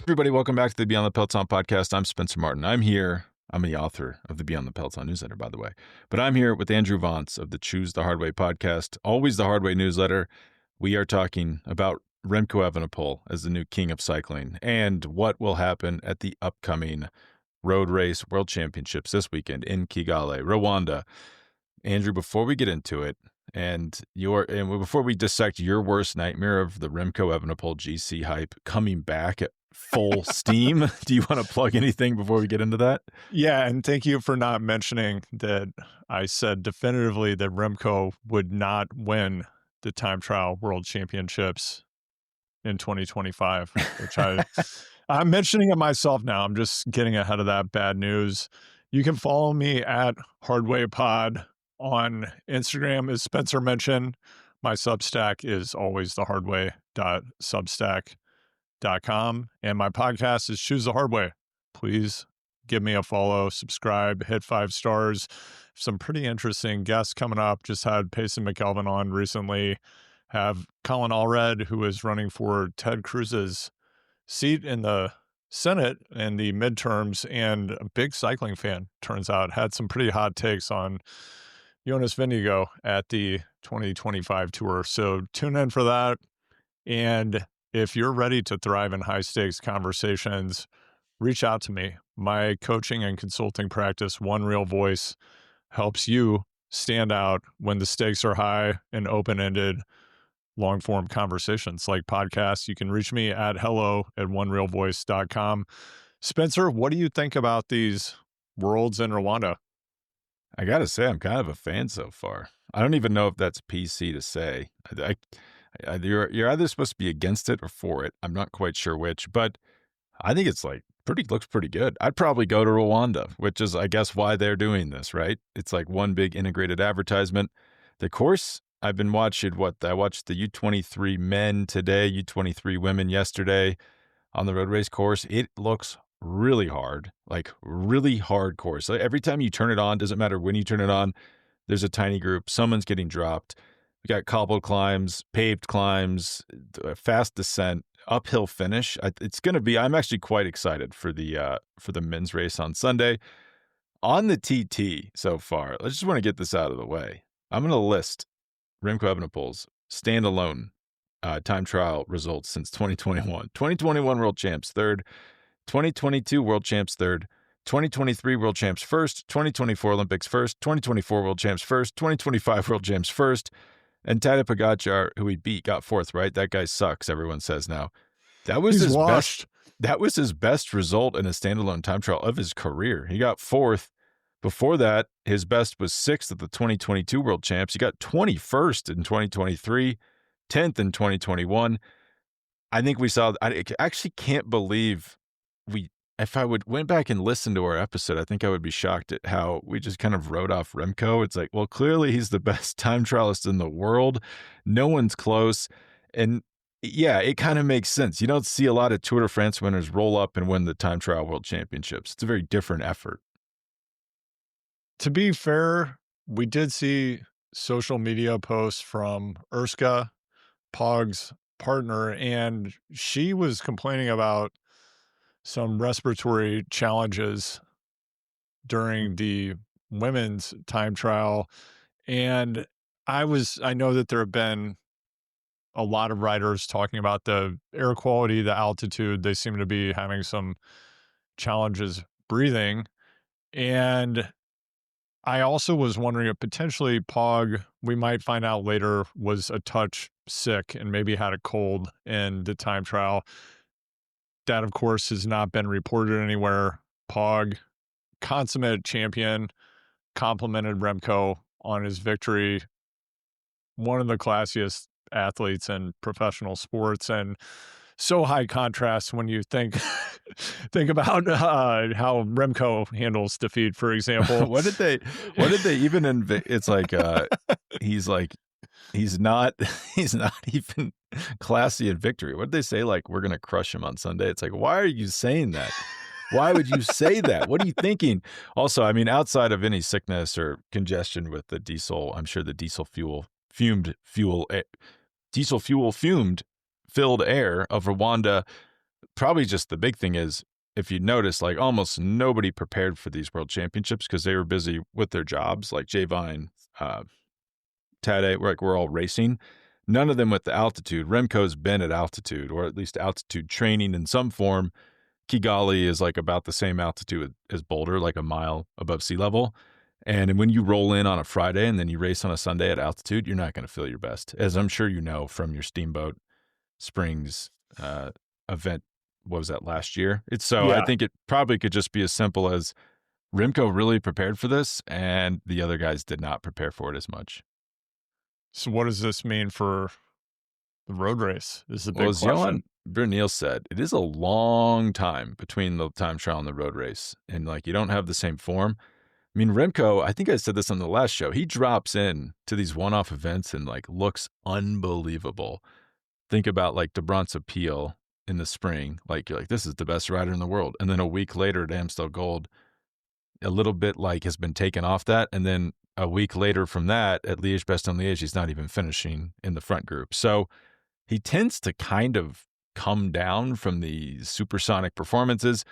Everybody, welcome back to the Beyond the Peloton podcast. I'm Spencer Martin. I'm here. I'm the author of the Beyond the Peloton newsletter, by the way. But I'm here with Andrew Vontz of the Choose the Hard Way podcast, always the Hard Way newsletter. We are talking about Remco Evenepoel as the new king of cycling and what will happen at the upcoming road race world championships this weekend in Kigali, Rwanda. Andrew, before we get into it, and before we dissect your worst nightmare of the Remco Evenepoel GC hype coming back at full steam, do you want to plug anything before we get into that? Yeah, and thank you for not mentioning that I said definitively that Remco would not win the time trial world championships in 2025, which I'm mentioning it myself now. I'm just getting ahead of that bad news. You can follow me at HardwayPod on Instagram, as Spencer mentioned. My Substack is always thehardway.substack.com, and my podcast is Choose the Hard Way. Please give me a follow, subscribe, hit 5 stars. Some pretty interesting guests coming up. Just had Payson McKelvin on recently. Have Colin Allred, who is running for Ted Cruz's seat in the Senate in the midterms and a big cycling fan, turns out. Had some pretty hot takes on Jonas Vingegaard at the 2025 tour. So tune in for that. And if you're ready to thrive in high stakes conversations, reach out to me. My coaching and consulting practice, One Real Voice, helps you stand out when the stakes are high and open-ended long-form conversations like podcasts. You can reach me at hello@onerealvoice.com. Spencer, what do you think about these worlds in Rwanda? I got to say, I'm kind of a fan so far. I don't even know if that's PC to say. You're either supposed to be against it or for it. I'm not quite sure which, but I think it's looks pretty good. I'd probably go to Rwanda, which is, I guess, why they're doing this, right? It's like one big integrated advertisement. The course, I've been watching I watched the U23 men today, U23 women yesterday on the road race course. It looks really hard, like really hard course. Like every time you turn it on, doesn't matter when you turn it on, there's a tiny group, someone's getting dropped. We got cobbled climbs, paved climbs, fast descent, uphill finish. It's going to be, I'm actually quite excited for the men's race on Sunday. On the TT so far, I just want to get this out of the way. I'm going to list Remco Evenepoel's standalone time trial results since 2021. 2021 World Champs, third. 2022 World Champs, third. 2023 World Champs, first. 2024 Olympics, first. 2024 World Champs, first. 2025 World Champs, first. And Tadej Pogačar, who he beat, got fourth, right? That guy sucks, everyone says now. He's his washed. That was his best result in a standalone time trial of his career. He got fourth. Before that, his best was sixth at the 2022 World Champs. He got 21st in 2023, 10th in 2021. I think I actually can't believe if I went back and listened to our episode, I think I would be shocked at how we just kind of wrote off Remco. It's like, well, clearly he's the best time trialist in the world. No one's close. And yeah, it kind of makes sense. You don't see a lot of Tour de France winners roll up and win the time trial world championships. It's a very different effort. To be fair, we did see social media posts from Urska, Pog's partner, and she was complaining about some respiratory challenges during the women's time trial. And I know that there have been a lot of riders talking about the air quality, the altitude. They seem to be having some challenges breathing. And I also was wondering if potentially Pog, we might find out later, was a touch sick and maybe had a cold in the time trial. That, of course, has not been reported anywhere. Pog, consummate champion, complimented Remco on his victory. One of the classiest athletes in professional sports, and so high contrast when you think about how Remco handles defeat, for example. What did they even it's like he's not even classy in victory. What did they say? Like, we're gonna crush him on Sunday. It's like, why are you saying that? Why would you say that? What are you thinking? Also, I mean, outside of any sickness or congestion with the diesel, I'm sure the diesel fuel filled air of Rwanda probably just the big thing is, if you notice, like almost nobody prepared for these world championships because they were busy with their jobs, like Jay Vine, Tadej, we're all racing. None of them with the altitude. Remco's been at altitude, or at least altitude training in some form. Kigali is like about the same altitude as Boulder, like a mile above sea level. And when you roll in on a Friday and then you race on a Sunday at altitude, you're not going to feel your best, as I'm sure you know from your Steamboat Springs event. What was that, last year? I Yeah. think it probably could just be as simple as Remco really prepared for this, and the other guys did not prepare for it as much. So what does this mean for the road race? This is a Well, big as Johan question. Brunel said, it is a long time between the time trial and the road race, and like you don't have the same form. I mean, Remco, I think I said this on the last show, he drops in to these one-off events and like looks unbelievable. Think about like DeBront's Appeal in the spring. Like you're like, this is the best rider in the world. And then a week later at Amstel Gold, a little bit like has been taken off that. And then a week later from that at Liège-Bastogne-Liège, he's not even finishing in the front group. So he tends to kind of come down from the supersonic performances.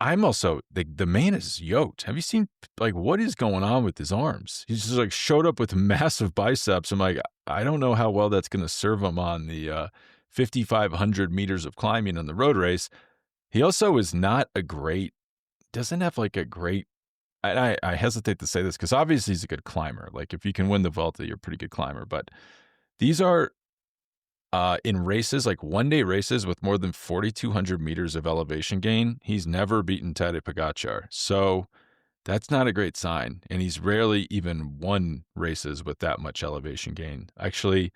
I'm also the man is yoked. Have you seen like what is going on with his arms? He's just like showed up with massive biceps. I'm like, I don't know how well that's going to serve him on the 5,500 meters of climbing on the road race. He also is not a great, doesn't have like a great. I hesitate to say this because obviously he's a good climber. Like if you can win the Vuelta, you're a pretty good climber. But these are in races, like one-day races with more than 4,200 meters of elevation gain, he's never beaten Tadej Pogačar. So that's not a great sign. And he's rarely even won races with that much elevation gain. Actually,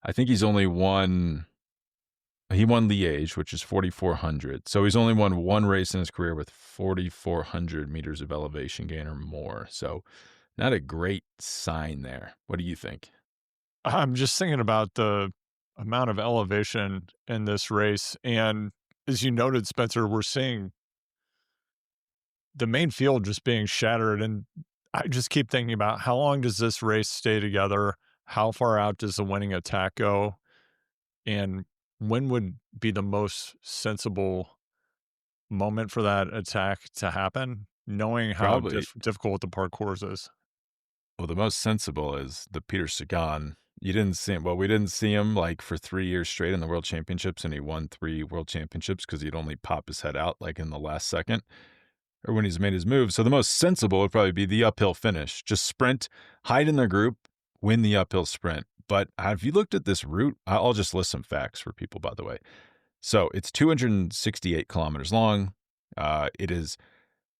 I think he won Liège, which is 4,400. So he's only won one race in his career with 4,400 meters of elevation gain or more. So not a great sign there. What do you think? I'm just thinking about the amount of elevation in this race. And as you noted, Spencer, we're seeing the main field just being shattered. And I just keep thinking about how long does this race stay together? How far out does the winning attack go? And when would be the most sensible moment for that attack to happen, knowing how Probably. difficult the parcours is? Well, the most sensible is the Peter Sagan. You didn't see him. Well, we didn't see him like for 3 years straight in the World Championships, and he won 3 World Championships because he'd only pop his head out like in the last second or when he's made his move. So the most sensible would probably be the uphill finish. Just sprint, hide in their group, win the uphill sprint. But have you looked at this route? I'll just list some facts for people, by the way. So it's 268 kilometers long. It is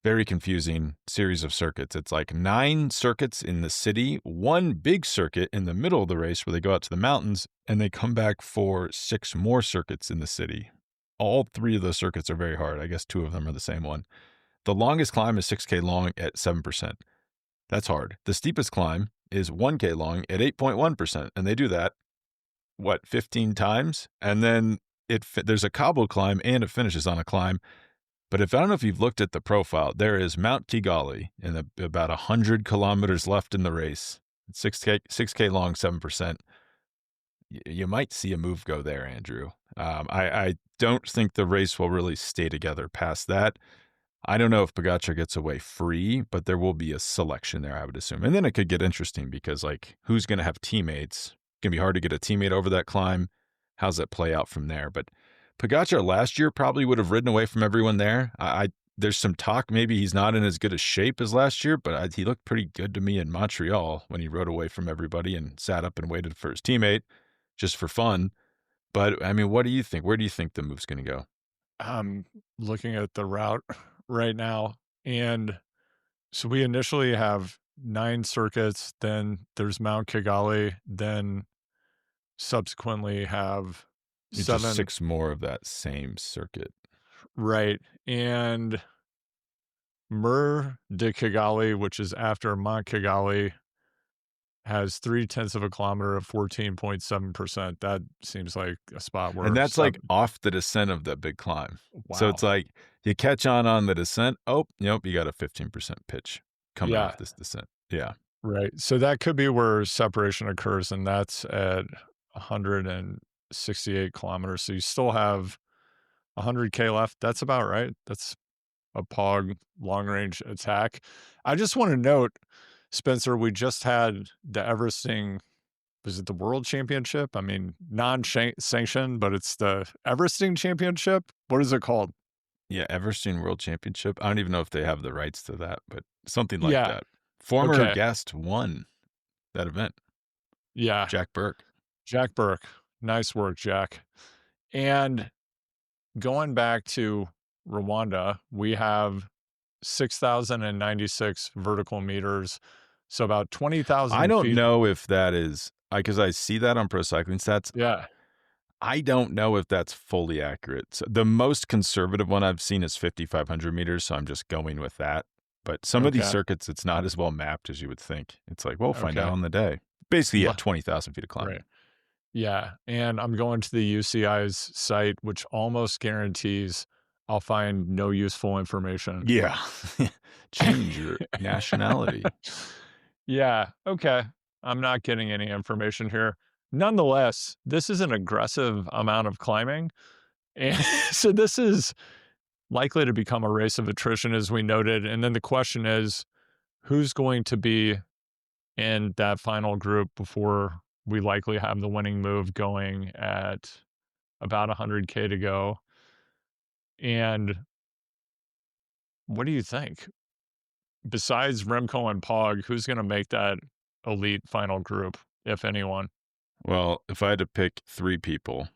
very confusing series of circuits. It's like 9 circuits in the city, one big circuit in the middle of the race where they go out to the mountains, and they come back for 6 more circuits in the city. All 3 of those circuits are very hard. I guess 2 of them are the same one. The longest climb is 6K long at 7%. That's hard. The steepest climb is 1K long at 8.1%. And they do that, 15 times? And then there's a cobble climb and it finishes on a climb. But I don't know if you've looked at the profile, there is Mount Kigali and about 100 kilometers left in the race. 6K long, 7%. You might see a move go there, Andrew. I don't think the race will really stay together past that. I don't know if Pogačar gets away free, but there will be a selection there, I would assume. And then it could get interesting because, like, who's going to have teammates? It's going to be hard to get a teammate over that climb. How's that play out from there? But Pogačar last year probably would have ridden away from everyone there. There's some talk maybe he's not in as good a shape as last year, but he looked pretty good to me in Montreal when he rode away from everybody and sat up and waited for his teammate just for fun. But, I mean, what do you think? Where do you think the move's going to go? I'm looking at the route right now. And so we initially have 9 circuits, then there's Mount Kigali, then subsequently have It's just 7. 6 more of that same circuit. Right. And Mur de Kigali, which is after Mount Kigali, has 0.3 of a kilometer of 14.7%. That seems like a spot where And that's like off the descent of that big climb. So wow. it's like you catch on the descent. Oh, nope, you got a 15% pitch coming Yeah. off this descent. Yeah. Right. So that could be where separation occurs, and that's at 168 kilometers. So you still have 100K left. That's about right. That's a Pog long-range attack. I just want to note, Spencer, we just had the Everesting, was it the World Championship? I mean, non-sanctioned, but it's the Everesting Championship. What is it called? Yeah, Everesting World Championship. I don't even know if they have the rights to that, but something like Yeah. that. Former Okay. guest won that event, Yeah. Jack Burke. Jack Burke. Nice work, Jack. And going back to Rwanda, we have 6,096 vertical meters. So about I 20,000 don't feet. know if that is because I see that on Pro Cycling Stats. Yeah. I don't know if that's fully accurate. So the most conservative one I've seen is 5,500 meters, so I'm just going with that. But some of these Okay. circuits, it's not as well mapped as you would think. It's like, we'll find out Okay. on the day. Basically, yeah, 20,000 feet of climbing. Right. Yeah. And I'm going to the UCI's site, which almost guarantees I'll find no useful information. Yeah. Change your nationality. Yeah. Okay. I'm not getting any information here. Nonetheless, this is an aggressive amount of climbing. And so this is likely to become a race of attrition, as we noted. And then the question is, who's going to be in that final group before we likely have the winning move going at about 100K to go? And what do you think? Besides Remco and Pog, who's going to make that elite final group, if anyone? Well, if I had to pick three people,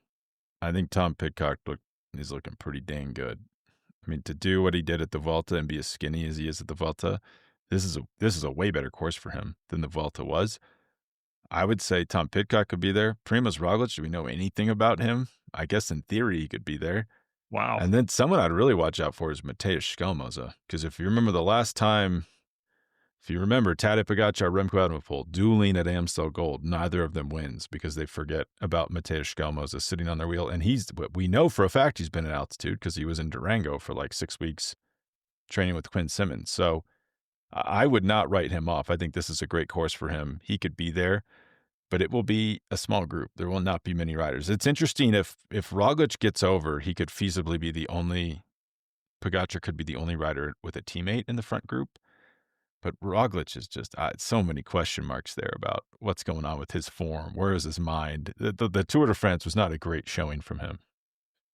I think Tom Pidcock is looking pretty dang good. I mean, to do what he did at the Vuelta and be as skinny as he is at the Vuelta, this is a way better course for him than the Vuelta was. I would say Tom Pidcock could be there. Primož Roglič, do we know anything about him? I guess in theory he could be there. Wow. And then someone I'd really watch out for is Mateusz Skelmoza, because if you remember the last time, Tadej, Pogačar, Remco, Evenepoel dueling at Amstel Gold, neither of them wins because they forget about Mateusz Skelmoza sitting on their wheel. And we know for a fact he's been at altitude because he was in Durango for like 6 weeks training with Quinn Simmons. So I would not write him off. I think this is a great course for him. He could be there, but it will be a small group. There will not be many riders. It's interesting if Roglič gets over, he could feasibly be Pogačar could be the only rider with a teammate in the front group. But Roglič is just so many question marks there about what's going on with his form. Where is his mind? The Tour de France was not a great showing from him.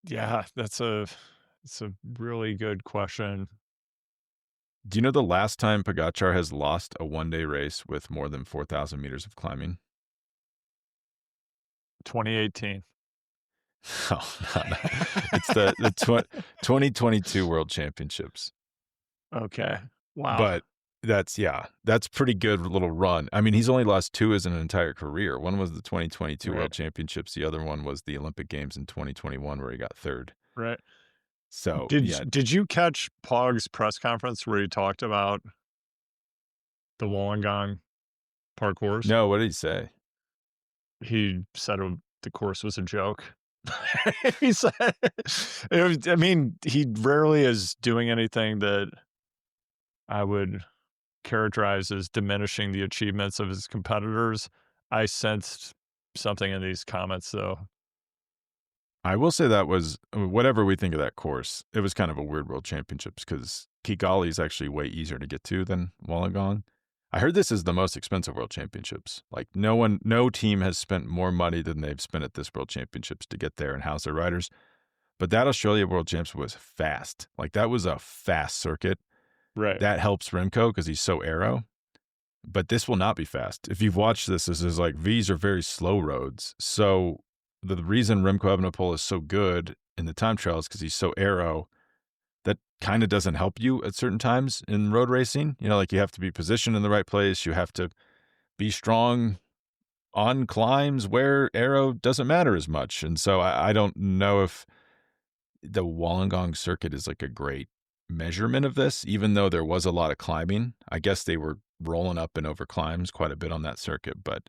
Yeah, it's a really good question. Do you know the last time Pogačar has lost a one-day race with more than 4,000 meters of climbing? 2018. Oh, no. It's the 2022 World Championships. Okay. Wow. But that's pretty good little run. I mean, he's only lost two as an entire career. One was the 2022 World Championships. The other one was the Olympic Games in 2021 where he got third. Right. So, did you catch Pog's press conference where he talked about the Wollongong parcours? No, what did he say? He said the course was a joke. He said, I mean, he rarely is doing anything that I would characterize as diminishing the achievements of his competitors. I sensed something in these comments, though. I will say that was, whatever we think of that course, it was kind of a weird World Championships because Kigali is actually way easier to get to than Wollongong. I heard this is the most expensive World Championships. Like no team has spent more money than they've spent at this World Championships to get there and house their riders. But that Australia World Champs was fast. Like that was a fast circuit. Right. That helps Remco because he's so aero. But this will not be fast. If you've watched this is like these are very slow roads. So the reason Remco Evenepoel is so good in the time trials because he's so aero, that kind of doesn't help you at certain times in road racing. You know, like you have to be positioned in the right place. You have to be strong on climbs where aero doesn't matter as much. And so I don't know if the Wollongong circuit is like a great measurement of this, even though there was a lot of climbing. I guess they were rolling up and over climbs quite a bit on that circuit. But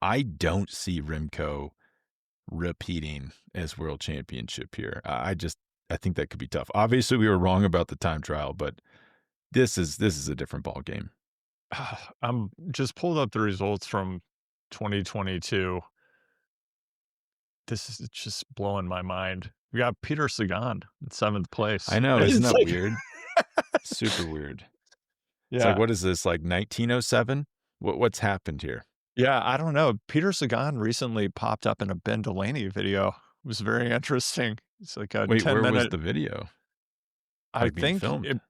I don't see Remco repeating as world championship here. I think that could be tough. Obviously, we were wrong about the time trial, but this is a different ball game. I'm just pulled up the results from 2022. This is just blowing my mind. We got Peter Sagan in 7th place. I know, isn't It's that like weird? Super weird. It's like, yeah. what is this, like 1907? What's happened here? Yeah, I don't know. Peter Sagan recently popped up in a Ben Delaney video. It was very interesting. It's like a Wait, where was 10-minute the video? I Like being think filmed?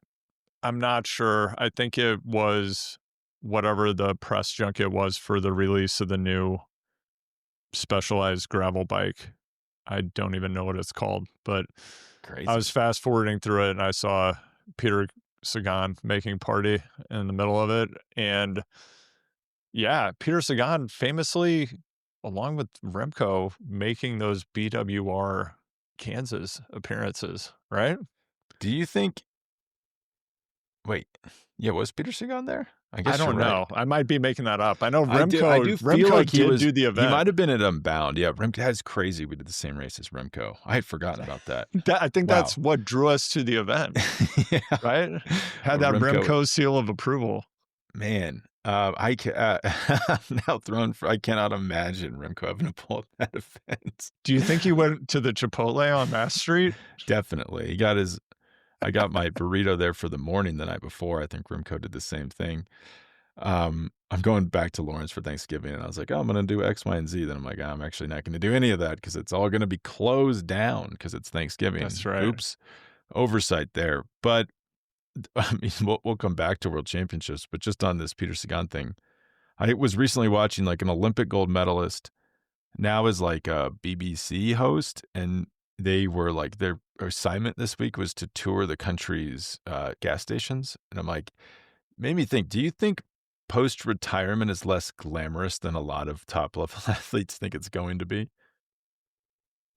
I'm not sure. I think it was whatever the press junket was for the release of the new specialized gravel bike. I don't even know what it's called, but I was Crazy. fast forwarding through it and I saw Peter Sagan making party in the middle of it. And yeah, Peter Sagan famously, along with Remco, making those BWR Kansas appearances, right? Do you think wait, yeah, was Peter Sagan there? I I guess you're don't right. know. I might be making that up. I know I do feel Remco like did do the he event. might have been at Unbound. Yeah, Remco, that's crazy. We did the same race as Remco. I had forgotten about that. I think that's Wow. what drew us to the event, Yeah. right? Had that Remco, Remco seal of approval. man, I'm now thrown for I cannot imagine Remco Evenepoel at that event. Do you think he went to the Chipotle on Mass Street? Definitely. I got my burrito there for the morning the night before. I think Remco did the same thing. I'm going back to Lawrence for Thanksgiving, and I was like, "Oh, I'm gonna do X, Y, and Z." Then I'm like, "I'm actually not gonna do any of that because it's all gonna be closed down because it's Thanksgiving." That's right. Oops, oversight there. But I mean, we'll come back to World Championships, but just on this Peter Sagan thing, I was recently watching like an Olympic gold medalist now is like a BBC host, and they were like their assignment this week was to tour the country's gas stations, and I'm like, made me think. Do you think post retirement is less glamorous than a lot of top level athletes think it's going to be?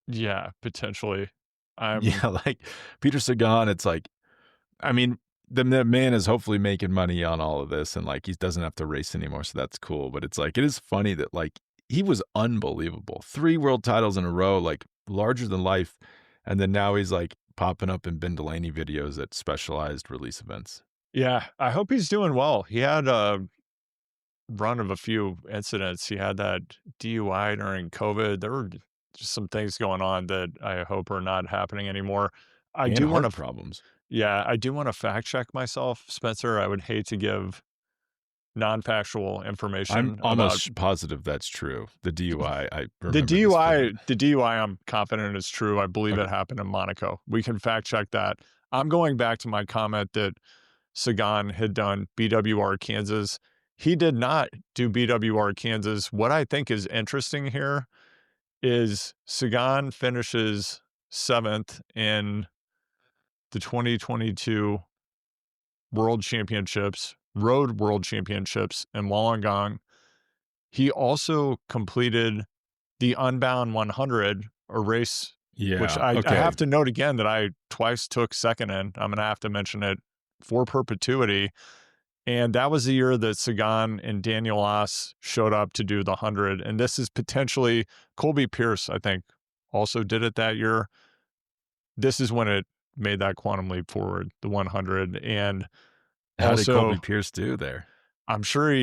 Yeah, potentially. I'm Yeah, like Peter Sagan, it's like, I mean, the man is hopefully making money on all of this, and like he doesn't have to race anymore, so that's cool. But it's like it is funny that like he was unbelievable, 3 world titles in a row, like larger than life, and then now he's like popping up in Ben Delaney videos at specialized release events. yeah, I hope he's doing well. He had a run of a few incidents. He had that DUI during COVID. There were just some things going on that I hope are not happening anymore. I And do want heart to problems. Yeah, I do wanna fact check myself, Spencer. I would hate to give non-factual I'm information about almost positive that's true. The DUI, I the remember this DUI. being The DUI, I'm confident is true. I believe okay. it happened in Monaco. We can fact check that. I'm going back to my comment that Sagan had done BWR Kansas. He did not do BWR Kansas. What I think is interesting here is Sagan finishes 7th in the 2022 World Championships, Road World Championships in Wollongong. He also completed the Unbound 100, a race which Yeah, I okay. have to note again that I twice took second in. I'm going to have to mention it for perpetuity. And that was the year that Sagan and Daniel Oss showed up to do the 100. And this is potentially Colby Pierce, I think, also did it that year. This is when it made that quantum leap forward, the 100. And How did also, Colby Pierce do there? I'm sure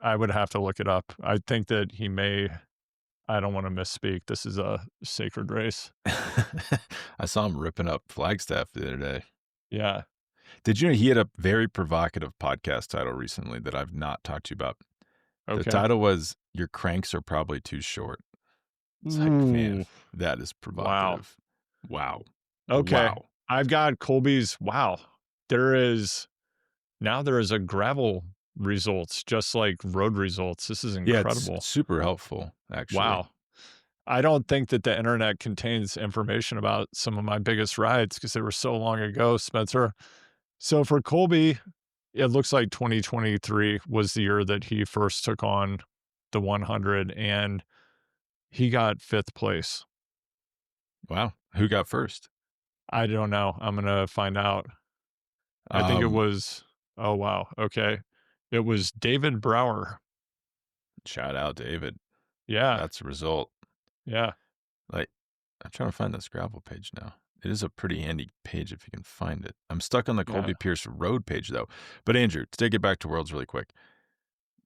I would have to look it up. I think that he may, I don't want to misspeak. This is a sacred race. I saw him ripping up Flagstaff the other day. Yeah. Did you know he had a very provocative podcast title recently that I've not talked to you about? The Okay. title was "Your Cranks Are Probably Too Short." It's like, man, Ooh, that is wow. provocative. Wow. Okay. Wow. I've got Colby's. Wow. There is a gravel results, just like road results. This is Yeah, it's incredible. super helpful, actually. Wow. I don't think that the internet contains information about some of my biggest rides because they were so long ago, Spencer. So for Colby, it looks like 2023 was the year that he first took on the 100 and he got 5th place. Wow. Who got first? I don't know. I'm going to find out. I think it Um, was, oh, wow. Okay. It was David Brower. Shout out, David. Yeah. That's the result. Yeah. Like, I'm trying to find this gravel page now. It is a pretty handy page if you can find it. I'm stuck on the Yeah. Colby Pierce road page, though. But Andrew, to take it back to Worlds really quick.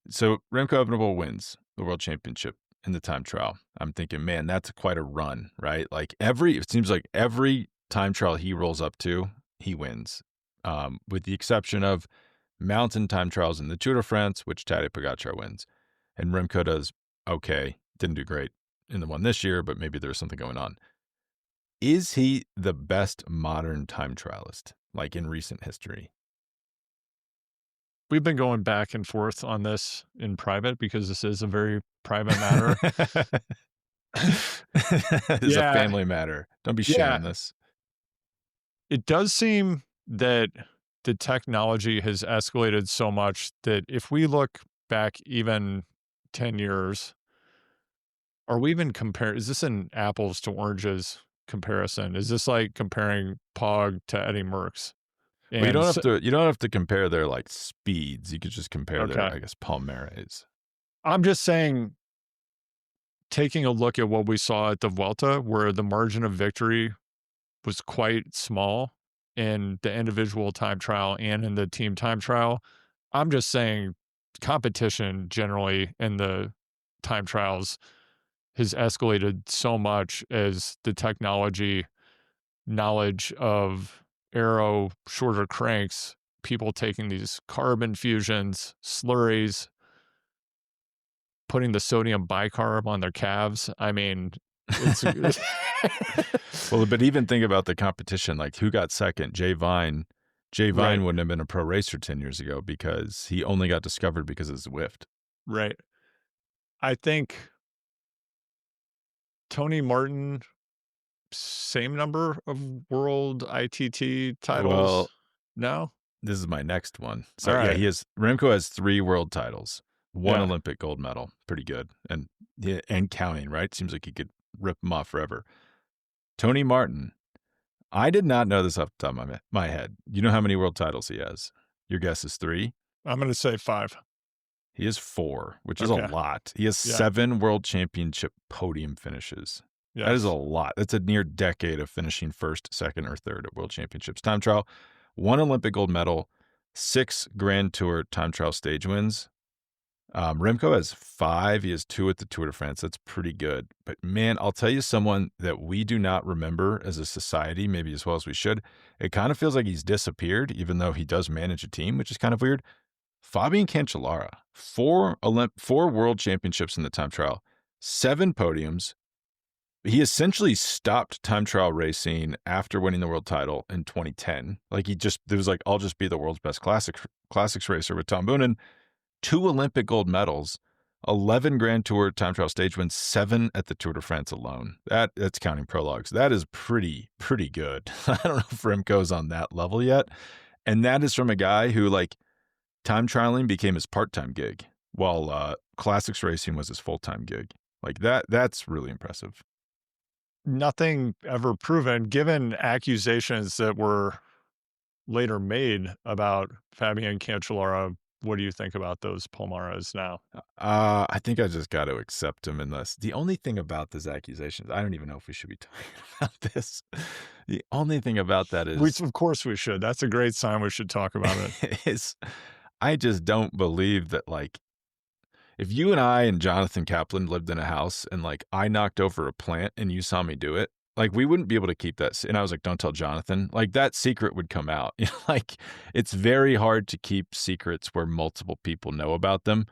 So Remco Evenepoel wins the World Championship. in the time trial. I'm thinking, man, that's quite a run, right? Like it seems like every time trial he rolls up to, he wins. With the exception of mountain time trials in the Tour de France, which Tadej Pogačar wins. And Remco does okay. Didn't do great in the one this year, but maybe there's something going on. Is he the best modern time trialist, like in recent history? We've been going back and forth on this in private because this is a very private matter. It's a Yeah, family matter. Don't be yeah. sharing this. It does seem that the technology has escalated so much that if we look back even 10 years, are we even is this an apples to oranges comparison? Is this like comparing Pog to Eddie Merckx? Well, And you don't have to compare their like speeds. You could just compare their, okay, I guess, palmares. I'm just saying, taking a look at what we saw at the Vuelta, where the margin of victory was quite small in the individual time trial and in the team time trial. I'm just saying competition generally in the time trials has escalated so much as the technology, knowledge of aero, shorter cranks, people taking these carb infusions, slurries, putting the sodium bicarb on their calves. I mean, it's Well, but even think about the competition. Like, who got second? Jay Vine. Jay Vine right, wouldn't have been a pro racer 10 years ago because he only got discovered because of Zwift. right. I think Tony Martin, same number of world ITT titles. Well, No? this is my next one. All So, yeah, right. Remco has 3 world titles, 1 Yeah. Olympic gold medal. Pretty good. And yeah, and counting, right? Seems like he could rip them off forever. Tony Martin. I did not know this off the top of my head. You know how many world titles he has? Your guess is 3? I'm going to say 5. He has 4, which is a Okay. lot. He has Yeah. 7 world championship podium finishes. That is a Yes. lot. That's a near decade of finishing first, second, or third at world championships. Time trial, 1 Olympic gold medal, 6 Grand Tour time trial stage wins. Remco has 5. He has 2 at the Tour de France. That's pretty good. But man, I'll tell you someone that we do not remember as a society, maybe as well as we should. It kind of feels like he's disappeared, even though he does manage a team, which is kind of weird. Fabian Cancellara, 4 world championships in the time trial, 7 podiums. He essentially stopped time trial racing after winning the world title in 2010. Like it was like, I'll just be the world's best classics racer with Tom Boonen. 2 Olympic gold medals, 11 Grand Tour time trial stage wins, 7 at the Tour de France alone. That's counting prologues. That is pretty good. I don't know if Remco's on that level yet. And that is from a guy who like time trialing became his part-time gig while classics racing was his full-time gig. Like that's really impressive. Nothing ever proven, given accusations that were later made about Fabian Cancellara. What do you think about those Palmares now? I think I just got to accept him in this. The only thing about this accusations, I don't even know if we should be talking about this. The only thing about that is, Of course we should. That's a great sign. We should talk about it. is I just don't believe that, like, if you and I and Jonathan Kaplan lived in a house and like I knocked over a plant and you saw me do it, like we wouldn't be able to keep that. And I was like, don't tell Jonathan. Like that secret would come out. Like it's very hard to keep secrets where multiple people know about them.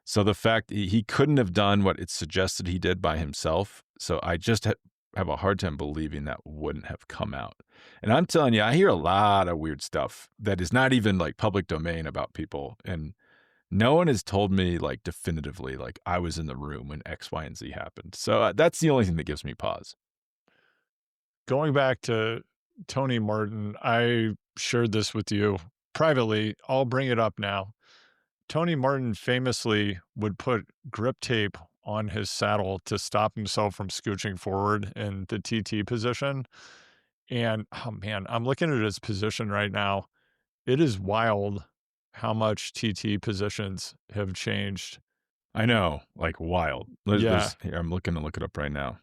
So the fact he couldn't have done what it's suggested he did by himself. So I just have a hard time believing that wouldn't have come out. And I'm telling you, I hear a lot of weird stuff that is not even like public domain about people. And no one has told me like definitively, like I was in the room when X, Y, and Z happened. So that's the only thing that gives me pause. Going back to Tony Martin, I shared this with you privately. I'll bring it up now. Tony Martin famously would put grip tape on his saddle to stop himself from scooching forward in the TT position. And oh man, I'm looking at his position right now. It is wild how much TT positions have changed. I know, like wild. Yeah. Here, I'm looking to look it up right now.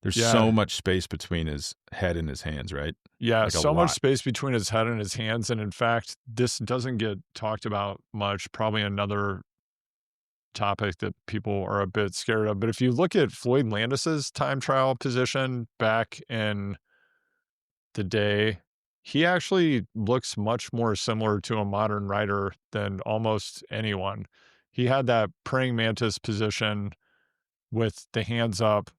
There's so Yeah. much space between his head and his hands, right? Yeah. Like a So much lot. space between his head and his hands. And in fact, this doesn't get talked about much. Probably another topic that people are a bit scared of. But if you look at Floyd Landis's time trial position back in the day, he actually looks much more similar to a modern rider than almost anyone. He had that praying mantis position with the hands up,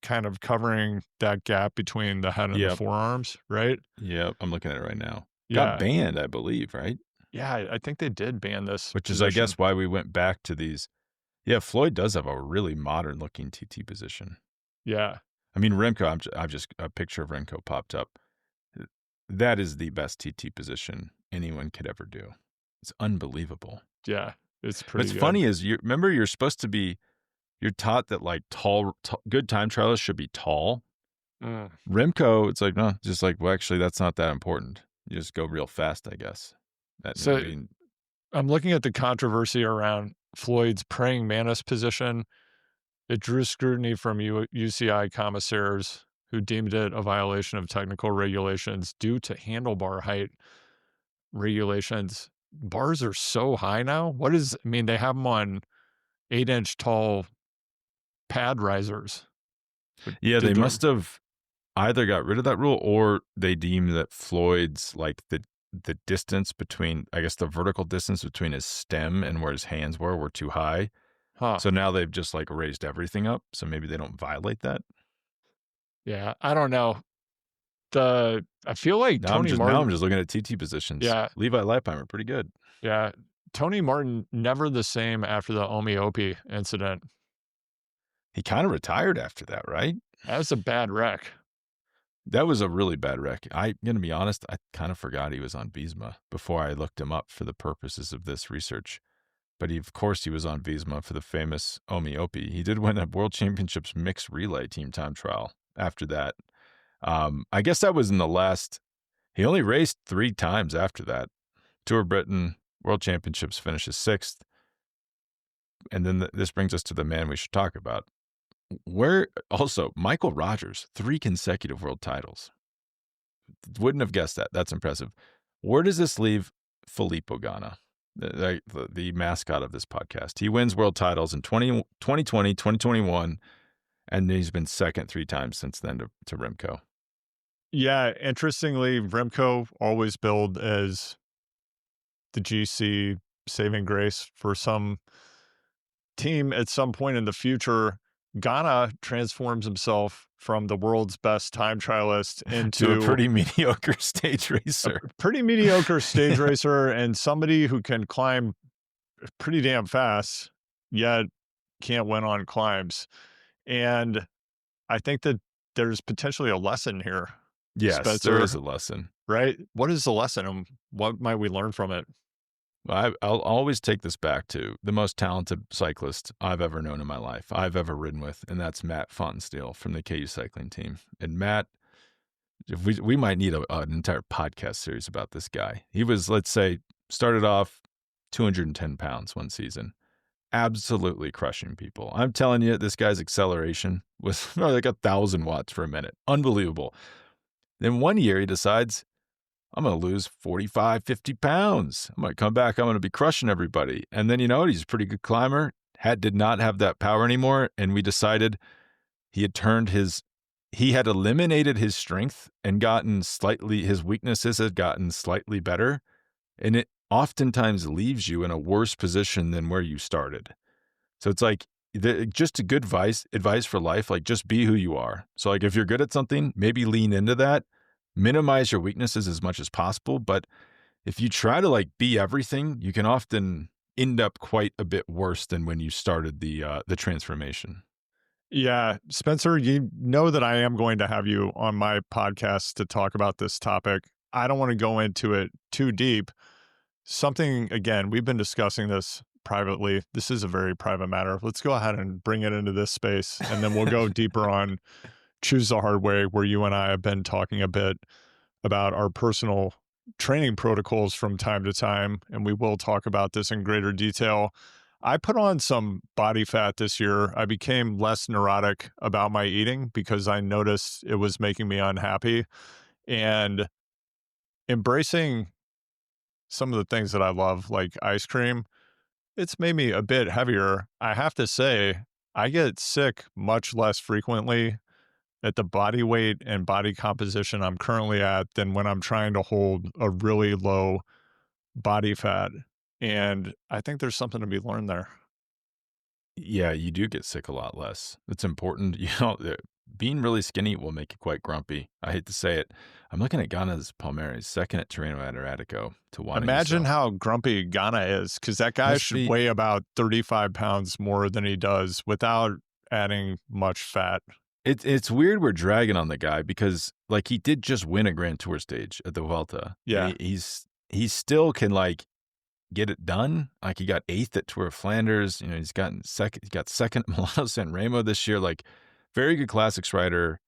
kind of covering that gap between the head and the Yep. forearms, right? Yep. I'm looking at it right now. Got Yeah. banned, I believe, right? Yeah, I think they did ban this Which is, I position. guess, why we went back to these. Yeah, Floyd does have a really modern looking TT position. Yeah. I mean, Remco, I've just a picture of Remco popped up. That is the best TT position anyone could ever do. It's unbelievable. Yeah. It's What's pretty good. funny is remember you're supposed to be, you're taught that like good time trialists should be tall. Remco, it's like, no, just like, well, actually, that's not that important. You just go real fast, I guess. So I mean, I'm looking at the controversy around Floyd's praying mantis position. It drew scrutiny from UCI commissaires who deemed it a violation of technical regulations due to handlebar height regulations. Bars are so high now. I mean, they have them on 8-inch tall pad risers. yeah, they must have either got rid of that rule or they deemed that Floyd's like the distance between, I guess the vertical distance between his stem and where his hands were too high. Huh. So now they've just like raised everything up. So maybe they don't violate that. Yeah, I don't know. I feel like Now Tony Martin. Now I'm just looking at TT positions. Yeah. Levi Leipheimer, pretty good. Yeah. Tony Martin, never the same after the Omiopi incident. He kind of retired after that, right? That was a bad wreck. That was a really bad wreck. I'm going to be honest, I kind of forgot he was on Visma before I looked him up for the purposes of this research. But of course he was on Visma for the famous Omiopi. He did win a World Championships mixed relay team time trial after that. I guess that was in the last, he only raced 3 times after that. Tour Britain, World Championships, finishes 6th. And then this brings us to the man we should talk about. Where also Michael Rogers, 3 consecutive world titles. Wouldn't have guessed that. That's impressive. Where does this leave Filippo Ganna, the mascot of this podcast? He wins world titles in 2020, 2021, and he's been second 3 times since then to Remco. Yeah, interestingly, Remco always billed as the GC saving grace for some team at some point in the future. Ganna transforms himself from the world's best time trialist into a pretty mediocre stage racer. A pretty mediocre stage racer and somebody who can climb pretty damn fast, yet can't win on climbs. And I think that there's potentially a lesson here. Yes, Spencer, there is a lesson. Right? What is the lesson and what might we learn from it? Well, I'll always take this back to the most talented cyclist I've ever known in my life, I've ever ridden with, and that's Matt Fontenstiel from the KU cycling team. And Matt, if we might need an entire podcast series about this guy. He was, let's say, started off 210 pounds one season, absolutely crushing people. I'm telling you, this guy's acceleration was like 1,000 watts per minute. Unbelievable. Then one year he decides, I'm going to lose 45, 50 pounds. I'm going to come back. I'm going to be crushing everybody. And then, you know what? He's a pretty good climber. Did not have that power anymore. And we decided he had eliminated his strength and his weaknesses had gotten slightly better. And it oftentimes leaves you in a worse position than where you started. So it's like, just a good advice for life, like just be who you are. So like if you're good at something, maybe lean into that. Minimize your weaknesses as much as possible, but if you try to like be everything, you can often end up quite a bit worse than when you started the transformation. Yeah, Spencer, you know that I am going to have you on my podcast to talk about this topic. I don't want to go into it too deep. Again, we've been discussing this privately. This is a very private matter. Let's go ahead and bring it into this space, and then we'll go deeper on Choose the Hard Way, where you and I have been talking a bit about our personal training protocols from time to time, and we will talk about this in greater detail. I put on some body fat this year. I became less neurotic about my eating because I noticed it was making me unhappy, and embracing some of the things that I love, like ice cream, It's made me a bit heavier. I have to say, I get sick much less frequently at the body weight and body composition I'm currently at than when I'm trying to hold a really low body fat. And I think there's something to be learned there. Yeah, you do get sick a lot less. It's important. Being really skinny will make you quite grumpy. I hate to say it. I'm looking at Ghana's Palmares, second at Tirreno Adriatico to Wani. Imagine So how grumpy Ghana is, because that guy must should be. weigh about 35 pounds more than he does without adding much fat. It's weird we're dragging on the guy because like he did just win a Grand Tour stage at the Vuelta. Yeah. He still can like get it done. Like he got 8th at Tour of Flanders. He's gotten second. He got second at Milano San Remo this year. Like very good classics rider,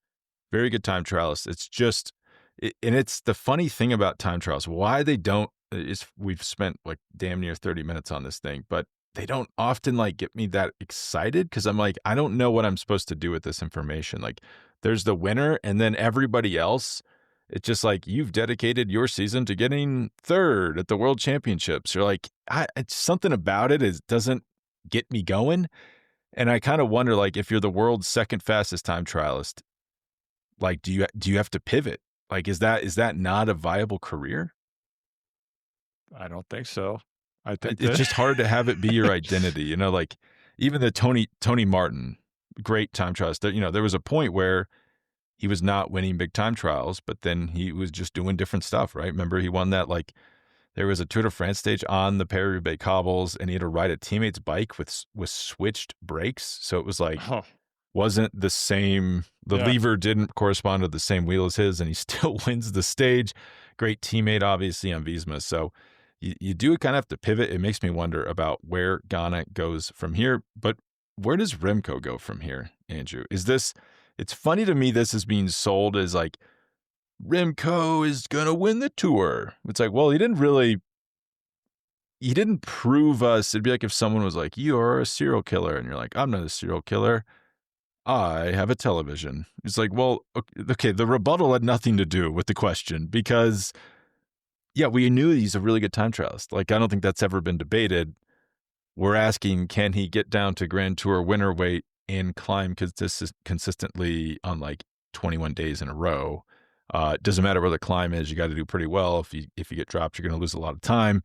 very good time trialist. It's just, and it's the funny thing about time trials. Why they don't is we've spent like damn near 30 minutes on this thing, but they don't often like get me that excited because I'm like, I don't know what I'm supposed to do with this information. Like there's the winner and then everybody else. It's just like you've dedicated your season to getting third at the World Championships. You're like, it's something about it doesn't get me going. And I kind of wonder, like, if you're the world's second fastest time trialist, like, do you have to pivot? Like, is that not a viable career? I don't think so. I think It's that just hard to have it be your identity. Like even the Tony Martin, great time trialist. There was a point where he was not winning big time trials, but then he was just doing different stuff, right? Remember, he won that, like, there was a Tour de France stage on the Paris-Roubaix cobbles, and he had to ride a teammate's bike with switched brakes. So it was like, oh, wasn't the same, the yeah. lever didn't correspond to the same wheel as his, and he still wins the stage. Great teammate, obviously, on Visma. So you do kind of have to pivot. It makes me wonder about where Ghana goes from here, but where does Remco go from here, Andrew? It's funny to me this is being sold as like, Remco is going to win the Tour. It's like, well, he didn't prove us. It'd be like if someone was like, you're a serial killer. And you're like, I'm not a serial killer. I have a television. It's like, well, okay, the rebuttal had nothing to do with the question because, yeah, we knew he's a really good time trialist. Like, I don't think that's ever been debated. We're asking, can he get down to Grand Tour winner weight and climb consistently on like 21 days in a row? It doesn't matter where the climb is. You got to do pretty well. If you get dropped, you're going to lose a lot of time.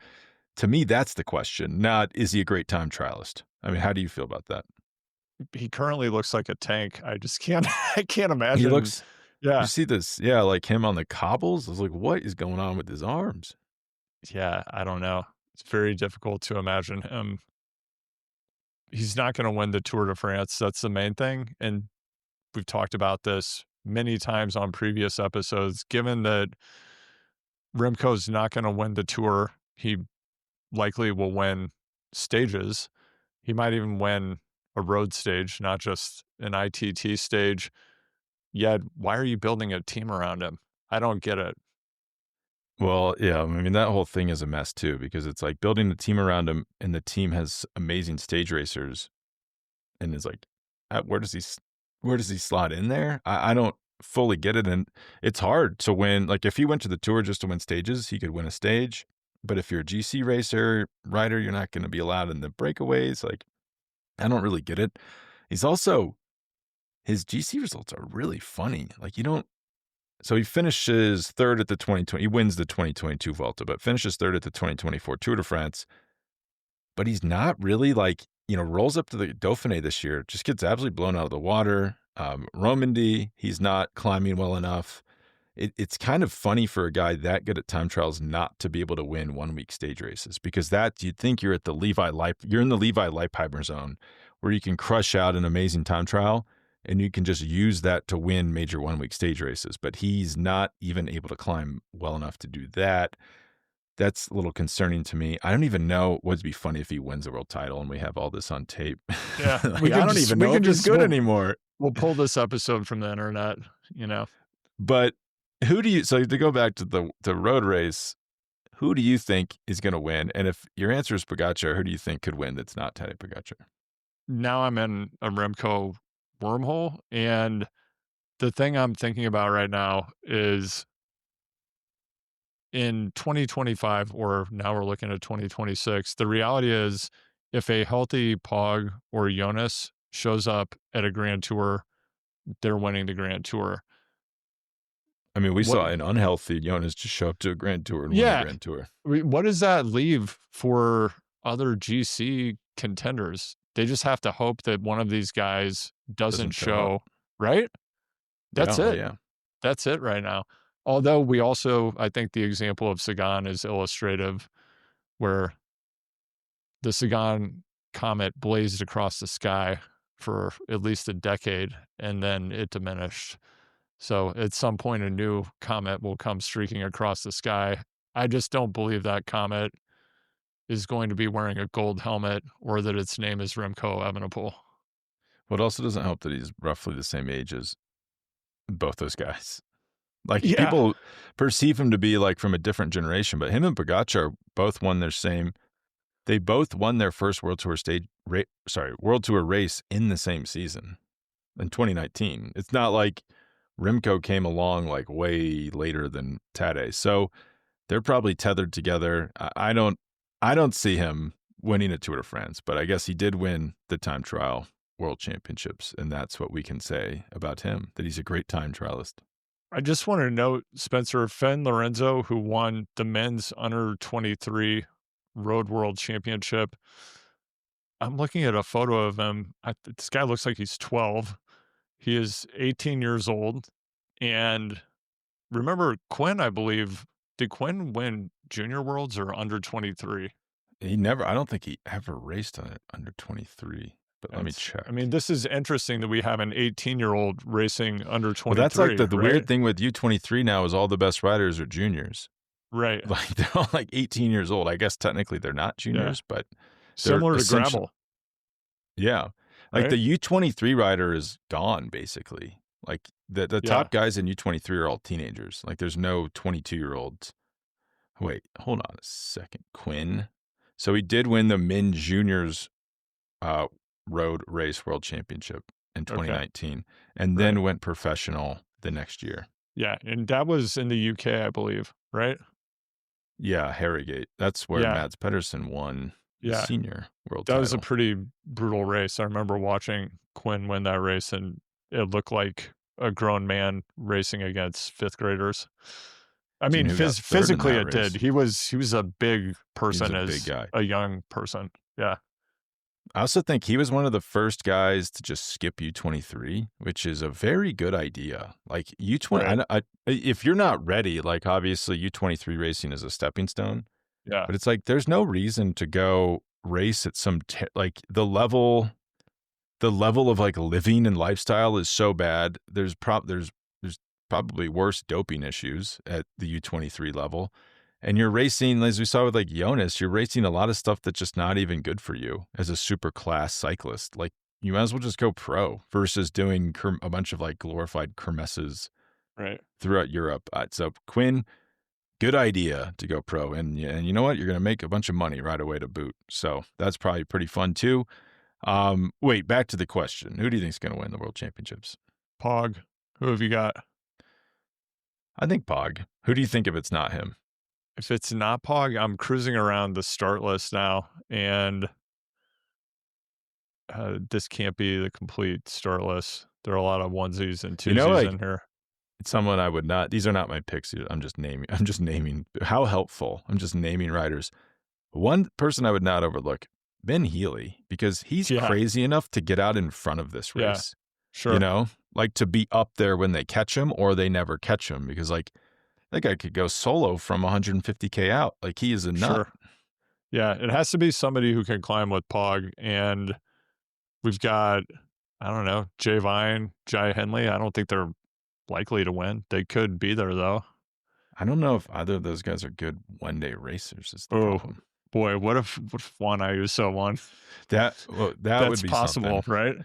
To me, that's the question. Not, is he a great time trialist? I mean, how do you feel about that? He currently looks like a tank. I just can't I can't imagine. He looks, you Yeah. see this, yeah, like him on the cobbles. I was like, what is going on with his arms? Yeah, I don't know. It's very difficult to imagine him. He's not going to win the Tour de France. That's the main thing. And we've talked about this many times on previous episodes. Given that Remco's not going to win the Tour, he likely will win stages. He might even win a road stage, not just an ITT stage. Yet, why are you building a team around him? I don't get it. Well, yeah, I mean, that whole thing is a mess too, because it's like building the team around him and the team has amazing stage racers. And it's like, where does he slot in there? I don't fully get it. And it's hard to win. Like if he went to the Tour just to win stages, he could win a stage. But if you're a GC racer, rider, you're not going to be allowed in the breakaways. Like, I don't really get it. His GC results are really funny. Like so he finishes third at the 2020, he wins the 2022 Vuelta, but finishes third at the 2024 Tour de France. But he's not really like, rolls up to the Dauphiné this year, just gets absolutely blown out of the water. Romandy, he's not climbing well enough. It's kind of funny for a guy that good at time trials not to be able to win 1 week stage races because you'd think you're in the Levi Leipheimer zone where you can crush out an amazing time trial and you can just use that to win major 1 week stage races. But he's not even able to climb well enough to do that. That's a little concerning to me. I don't even know what'd be funny if he wins the world title and we have all this on tape. Yeah, I don't even know if he's good anymore. We'll pull this episode from the internet, But so to go back to the road race, who do you think is going to win? And if your answer is Pogačar, who do you think could win that's not Tadej Pogačar? Now I'm in a Remco wormhole. And the thing I'm thinking about right now is in 2025, or now we're looking at 2026, the reality is if a healthy Pog or Jonas shows up at a Grand Tour, they're winning the Grand Tour. I mean, we What? saw an unhealthy Jonas just show up to a Grand Tour and win the Yeah. Grand Tour. What does that leave for other GC contenders? They just have to hope that one of these guys doesn't show, right? That's it. Yeah. That's it right now. Although we also, I think the example of Sagan is illustrative, where the Sagan comet blazed across the sky for at least a decade, and then it diminished. So at some point, a new comet will come streaking across the sky. I just don't believe that comet is going to be wearing a gold helmet or that its name is Remco Evenepoel. Well, it also doesn't help that he's roughly the same age as both those guys. Like, Yeah. people perceive him to be like from a different generation, but him and Pogačar both won they both won their first World Tour World Tour race in the same season in 2019. It's not like Remco came along like way later than Tadej. So they're probably tethered together. I don't see him winning a Tour de France, but I guess he did win the time trial World Championships, and that's what we can say about him, that he's a great time trialist. I just want to note, Spencer, Finn Lorenzo, who won the men's under 23 Road World Championship. I'm looking at a photo of him. This guy looks like he's 12. He is 18 years old. And remember Quinn, I believe, did Quinn win Junior Worlds or under 23? I don't think he ever raced on it under 23. But let me check. I mean, this is interesting that we have an 18-year-old racing under 23. Well, that's like the right? weird thing with U23 now is all the best riders are juniors. Right. Like, they're all like 18 years old. I guess technically they're not juniors, but similar to gravel. Yeah. Like, right? the U23 rider is gone, basically. Like, the top guys in U23 are all teenagers. Like, there's no 22-year-olds. Wait, hold on a second. Quinn. So he did win the Min Juniors Road Race World Championship in 2019, and then went professional the next year. Yeah, and that was in the UK, I believe, right? Yeah, Harrogate. That's where Mads Pedersen won the senior world title. That was a pretty brutal race. I remember watching Quinn win that race, and it looked like a grown man racing against fifth graders. I mean, physically it did. He was a big person as big guy. A young person. Yeah. I also think he was one of the first guys to just skip U23, which is a very good idea. Like, U20, if you're not ready, like, obviously U23 racing is a stepping stone. Yeah. But it's like, there's no reason to go race at some, like, the level of like living and lifestyle is so bad. There's probably worse doping issues at the U23 level. And you're racing, as we saw with like Jonas, you're racing a lot of stuff that's just not even good for you as a super class cyclist. Like, you might as well just go pro versus doing a bunch of like glorified kermesses throughout Europe. So Quinn, good idea to go pro. And you know what? You're going to make a bunch of money right away to boot. So that's probably pretty fun too. Wait, back to the question. Who do you think is going to win the World Championships? Pog. Who have you got? I think Pog. Who do you think if it's not him? If it's not Pog, I'm cruising around the start list now, and this can't be the complete start list. There are a lot of onesies and twosies in here. It's someone I would not. These are not my picks. I'm just naming. How helpful. I'm just naming riders. One person I would not overlook, Ben Healy, because he's crazy enough to get out in front of this race. Sure. You know, like, to be up there when they catch him or they never catch him, because like, that guy could go solo from 150K out. Like, he is a nut. Sure. Yeah, it has to be somebody who can climb with Pog. And we've got, I don't know, Jay Vine, Jai Henley. I don't think they're likely to win. They could be there, though. I don't know if either of those guys are good one-day racers is the problem. Boy, what if Juan Ayuso won? That would be possible, something. right?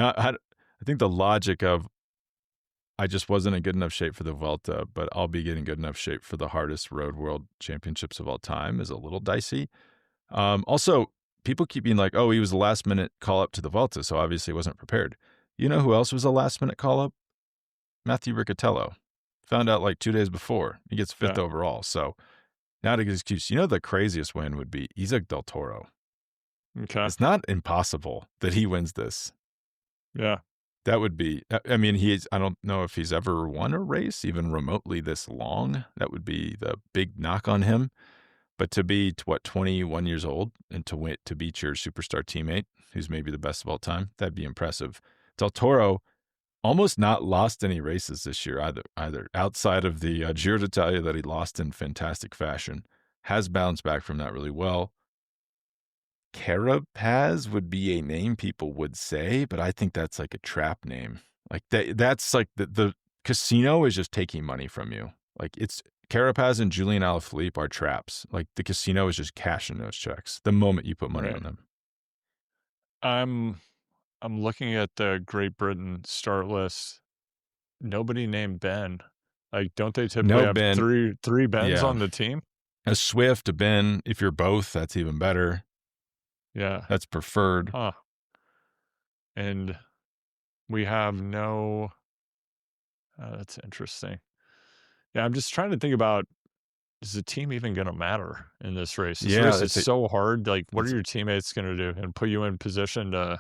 I think the logic of, I just wasn't in good enough shape for the Vuelta, but I'll be getting good enough shape for the hardest road world championships of all time is a little dicey. Also, people keep being like, oh, he was a last minute call up to the Vuelta, so obviously he wasn't prepared. You know who else was a last minute call up? Matthew Riccatello. Found out like 2 days before. He gets fifth overall. So not a good excuse. You know, the craziest win would be Isaac Del Toro. Okay. It's not impossible that he wins this. Yeah. That would be, I mean, I don't know if he's ever won a race even remotely this long. That would be the big knock on him. But to be, 21 years old and to beat your superstar teammate, who's maybe the best of all time, that'd be impressive. Del Toro almost not lost any races this year either outside of the Giro d'Italia that he lost in fantastic fashion. Has bounced back from that really well. Carapaz would be a name people would say, but I think that's like a trap name. Like that's like the casino is just taking money from you. Like it's Carapaz and Julian Alaphilippe are traps. Like the casino is just cashing those checks the moment you put money Right. on them. I'm looking at the Great Britain start list. Nobody named Ben. Like, don't they typically No have Ben, three Bens yeah. on the team? A Swift, a Ben. If you're both, that's even better. Yeah. That's preferred. Huh. And we have no. That's interesting. Yeah, I'm just trying to think about, is the team even going to matter in this race? This Yeah, race is so hard. Like, what are your teammates going to do and put you in position to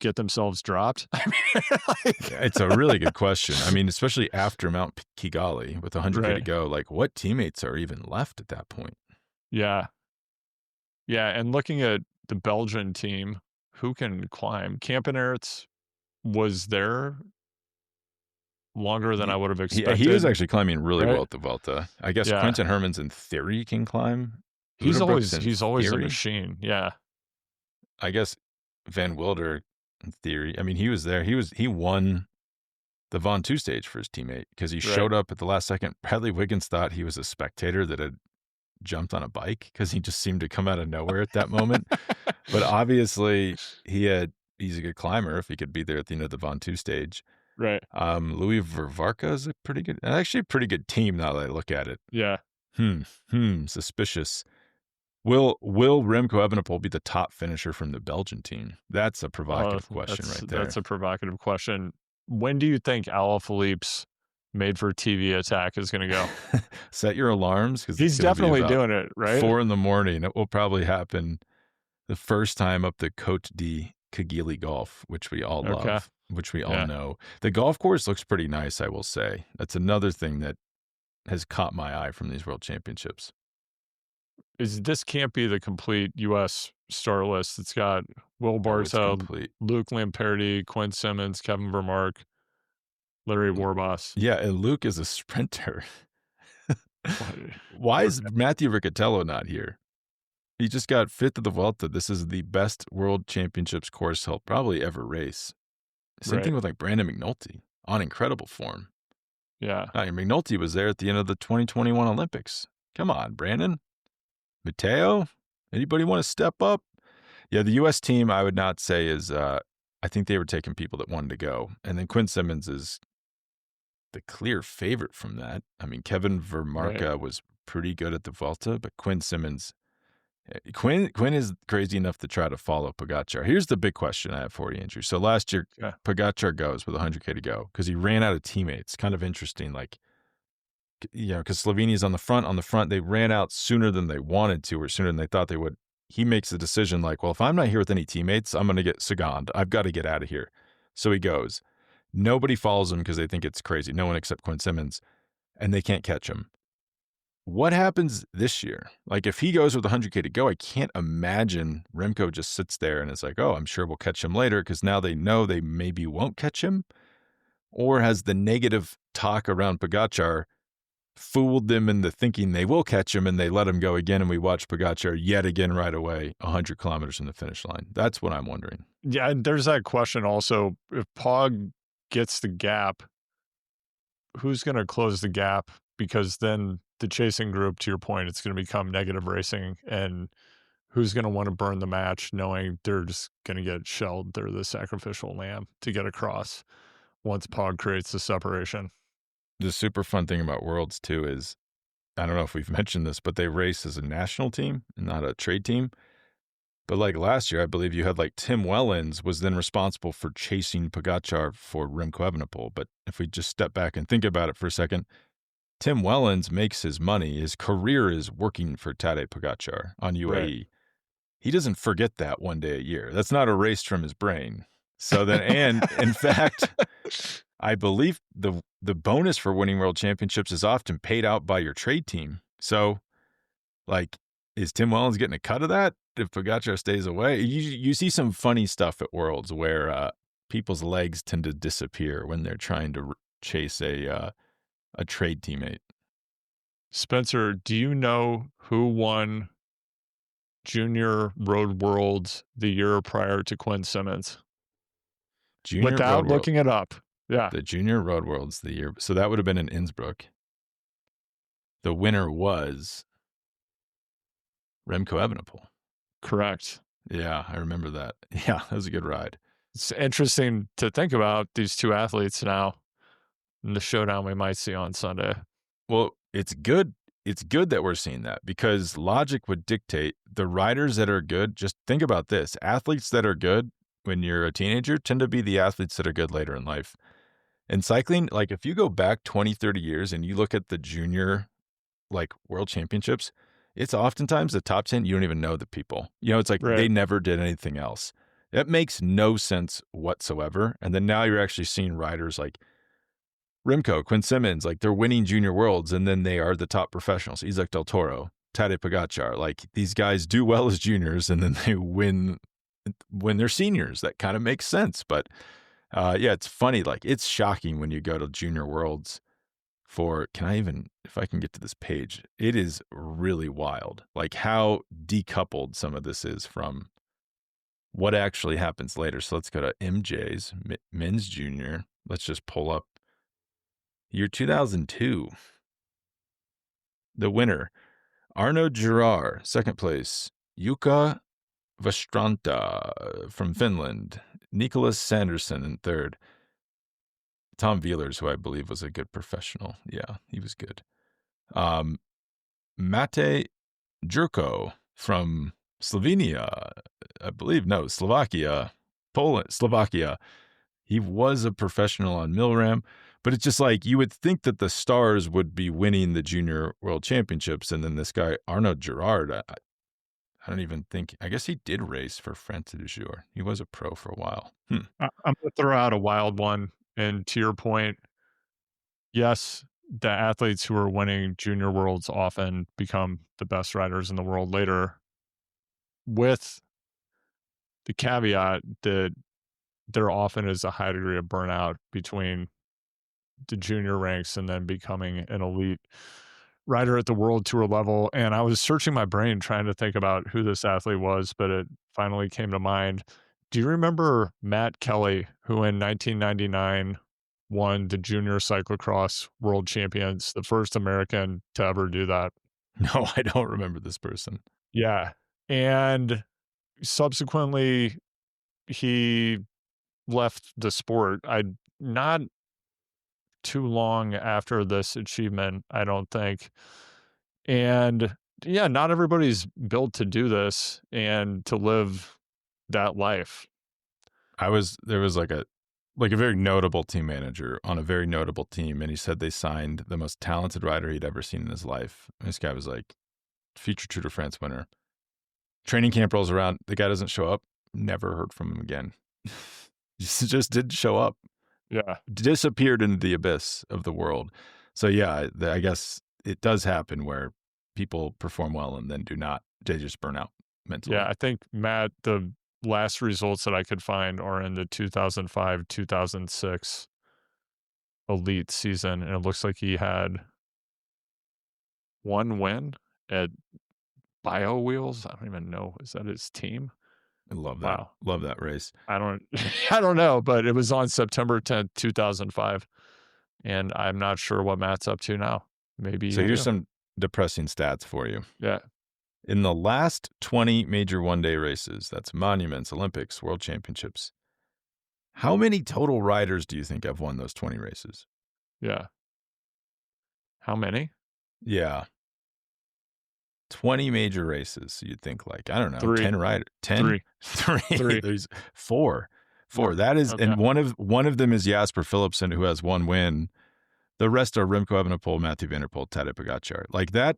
get themselves dropped? I mean, like, it's a really good question. I mean, especially after Mount Kigali with 100K to right. go, like what teammates are even left at that point? Yeah. Yeah. And looking at the Belgian team, who can climb? Campenaerts was there longer than I would have He was expected. actually climbing really Right? well at the Vuelta. I guess Yeah. Quentin Hermans in theory can climb. He's Uterbrook's always a theory. machine. Yeah. I guess Van Wilder in theory. I mean, he was there. He won the Von 2 stage for his teammate because he showed up at the last second. Bradley Wiggins thought he was a spectator that had jumped on a bike because he just seemed to come out of nowhere at that moment. But obviously he's a good climber if he could be there at the end of the Von 2 stage. Right. Louis Vervarca is actually a pretty good team now that I look at it. Yeah. Suspicious. Will Remco Evenepoel be the top finisher from the Belgian team? That's a provocative question right there. That's a provocative question. When do you think Alaphilippe's made for TV attack is going to go? Set your alarms because He's definitely doing it, right? 4 a.m. It will probably happen the first time up the Côte de Kigali Golf, which we all love, which we all know. The golf course looks pretty nice, I will say. That's another thing that has caught my eye from these World Championships. This can't be the complete U.S. star list. It's got Will Bartel, Luke Lamperti, Quinn Simmons, Kevin Vermark, Larry Warbasse. Yeah, and Luke is a sprinter. Why is Matthew Riccatello not here? He just got 5th at the Vuelta. This is the best World Championships course he'll probably ever race. Same thing with like Brandon McNulty on incredible form. Yeah. McNulty was there at the end of the 2021 Olympics. Come on, Brandon. Mateo, anybody want to step up? Yeah, the U.S. team I would not say is, I think they were taking people that wanted to go. And then Quinn Simmons is the clear favorite from that. I mean, Kevin Vermarca was pretty good at the Vuelta, but Quinn Simmons, Quinn is crazy enough to try to follow Pogačar. Here's the big question I have for you, Andrew. So last year, Pogačar goes with 100K to go because he ran out of teammates. Kind of interesting, like, because Slovenia's on the front, they ran out sooner than they wanted to or sooner than they thought they would. He makes the decision like, well, if I'm not here with any teammates, I'm going to get Sagan. I've got to get out of here. So he goes. Nobody follows him because they think it's crazy. No one except Quinn Simmons. And they can't catch him. What happens this year? Like if he goes with 100K to go, I can't imagine Remco just sits there and is like, oh, I'm sure we'll catch him later because now they know they maybe won't catch him. Or has the negative talk around Pogačar fooled them into thinking they will catch him and they let him go again and we watch Pogačar yet again right away 100 kilometers from the finish line? That's what I'm wondering. Yeah, there's that question also. If Pog gets the gap, who's going to close the gap? Because then the chasing group, to your point, it's going to become negative racing, and who's going to want to burn the match knowing they're just going to get shelled? They're the sacrificial lamb to get across once Pog creates the separation. The super fun thing about Worlds, too, is, I don't know if we've mentioned this, but they race as a national team and not a trade team. But like last year, I believe you had like Tim Wellens was then responsible for chasing Pogačar for Remco Evenepoel. But if we just step back and think about it for a second, Tim Wellens makes his money. His career is working for Tadej Pogačar on UAE. he doesn't forget that one day a year. That's not erased from his brain. So then, and in fact, I believe the bonus for winning world championships is often paid out by your trade team. So, like, is Tim Wellens getting a cut of that if Pogačar stays away? You see some funny stuff at Worlds where people's legs tend to disappear when they're trying to chase a trade teammate. Spencer, do you know who won Junior Road Worlds the year prior to Quinn Simmons? Junior Without Road looking it up. Yeah. The Junior Road Worlds the year. So that would have been in Innsbruck. The winner was Remco Evenepoel. Correct. Yeah, I remember that. Yeah, that was a good ride. It's interesting to think about these two athletes now in the showdown we might see on Sunday. Well, it's good. It's good that we're seeing that because logic would dictate the riders that are good. Just think about this. Athletes that are good when you're a teenager tend to be the athletes that are good later in life. In cycling, like if you go back 20, 30 years and you look at the junior like world championships, it's oftentimes the top 10, you don't even know the people. You know, it's like they never did anything else. That makes no sense whatsoever. And then now you're actually seeing riders like Remco, Quinn Simmons, like they're winning junior worlds and then they are the top professionals. Isaac Del Toro, Tadej Pogačar, like these guys do well as juniors and then they win when they're seniors. That kind of makes sense. But yeah, it's funny. Like it's shocking when you go to junior worlds for, if I can get to this page, it is really wild. Like how decoupled some of this is from what actually happens later. So let's go to MJ's, men's junior. Let's just pull up year 2002. The winner, Arno Girard, second place, Jukka Vastranta from Finland, Nicholas Sanderson in third, Tom Wheelers, who I believe was a good professional. Yeah, he was good. Mate Jurko from Slovenia, I believe, no, Slovakia, Slovakia. He was a professional on Milram, but it's just like you would think that the stars would be winning the junior world championships. And then this guy, Arnaud Girard, I don't even think, I guess he did race for France du Jour. He was a pro for a while. I'm going to throw out a wild one. And to your point, yes, the athletes who are winning junior worlds often become the best riders in the world later, with the caveat that there often is a high degree of burnout between the junior ranks and then becoming an elite rider at the world tour level. And I was searching my brain trying to think about who this athlete was, but it finally came to mind. Do you remember Matt Kelly, who in 1999 won the junior cyclocross world champions, the first American to ever do that? No, I don't remember this person. Yeah. And subsequently, he left the sport. Not too long after this achievement, I don't think. And yeah, not everybody's built to do this and to live that life. There was like a very notable team manager on a very notable team, and he said they signed the most talented rider he'd ever seen in his life. And this guy was like future Tour de France winner. Training camp rolls around, the guy doesn't show up. Never heard from him again. just didn't show up. Yeah, disappeared into the abyss of the world. So yeah, I guess it does happen where people perform well and then they just burn out mentally. Yeah, I think, Matt, the last results that I could find are in the 2005-2006 elite season, and it looks like he had one win at Bio Wheels. I don't even know. Is that his team? I love that. Wow. Love that race. I don't know, but it was on September 10th, 2005. And I'm not sure what Matt's up to now. Maybe. So here's some depressing stats for you. Yeah. In the last 20 major one-day races, that's monuments, Olympics, world championships, how many total riders do you think have won those 20 races? Yeah. How many? Yeah. 20 major races. You'd think like, I don't know, 3. 10 riders. 10? 3. There's 4. That is, okay. And one of them is Jasper Philipsen, who has one win. The rest are Remco Evenepoel, Mathieu van der Poel, Tadej Pogačar. Like that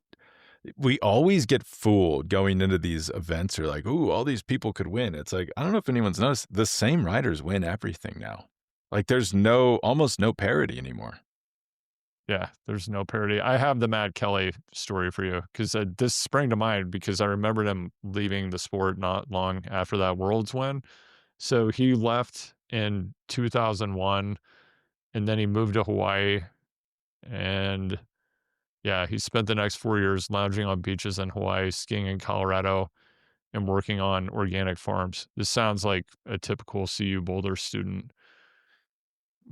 We always get fooled going into these events. Or like, ooh, all these people could win. It's like, I don't know if anyone's noticed, the same riders win everything now. Like there's almost no parity anymore. Yeah, there's no parity. I have the Matt Kelly story for you because this sprang to mind because I remembered him leaving the sport not long after that Worlds win. So he left in 2001 and then he moved to Hawaii. And yeah, he spent the next 4 years lounging on beaches in Hawaii, skiing in Colorado, and working on organic farms. This sounds like a typical CU Boulder student.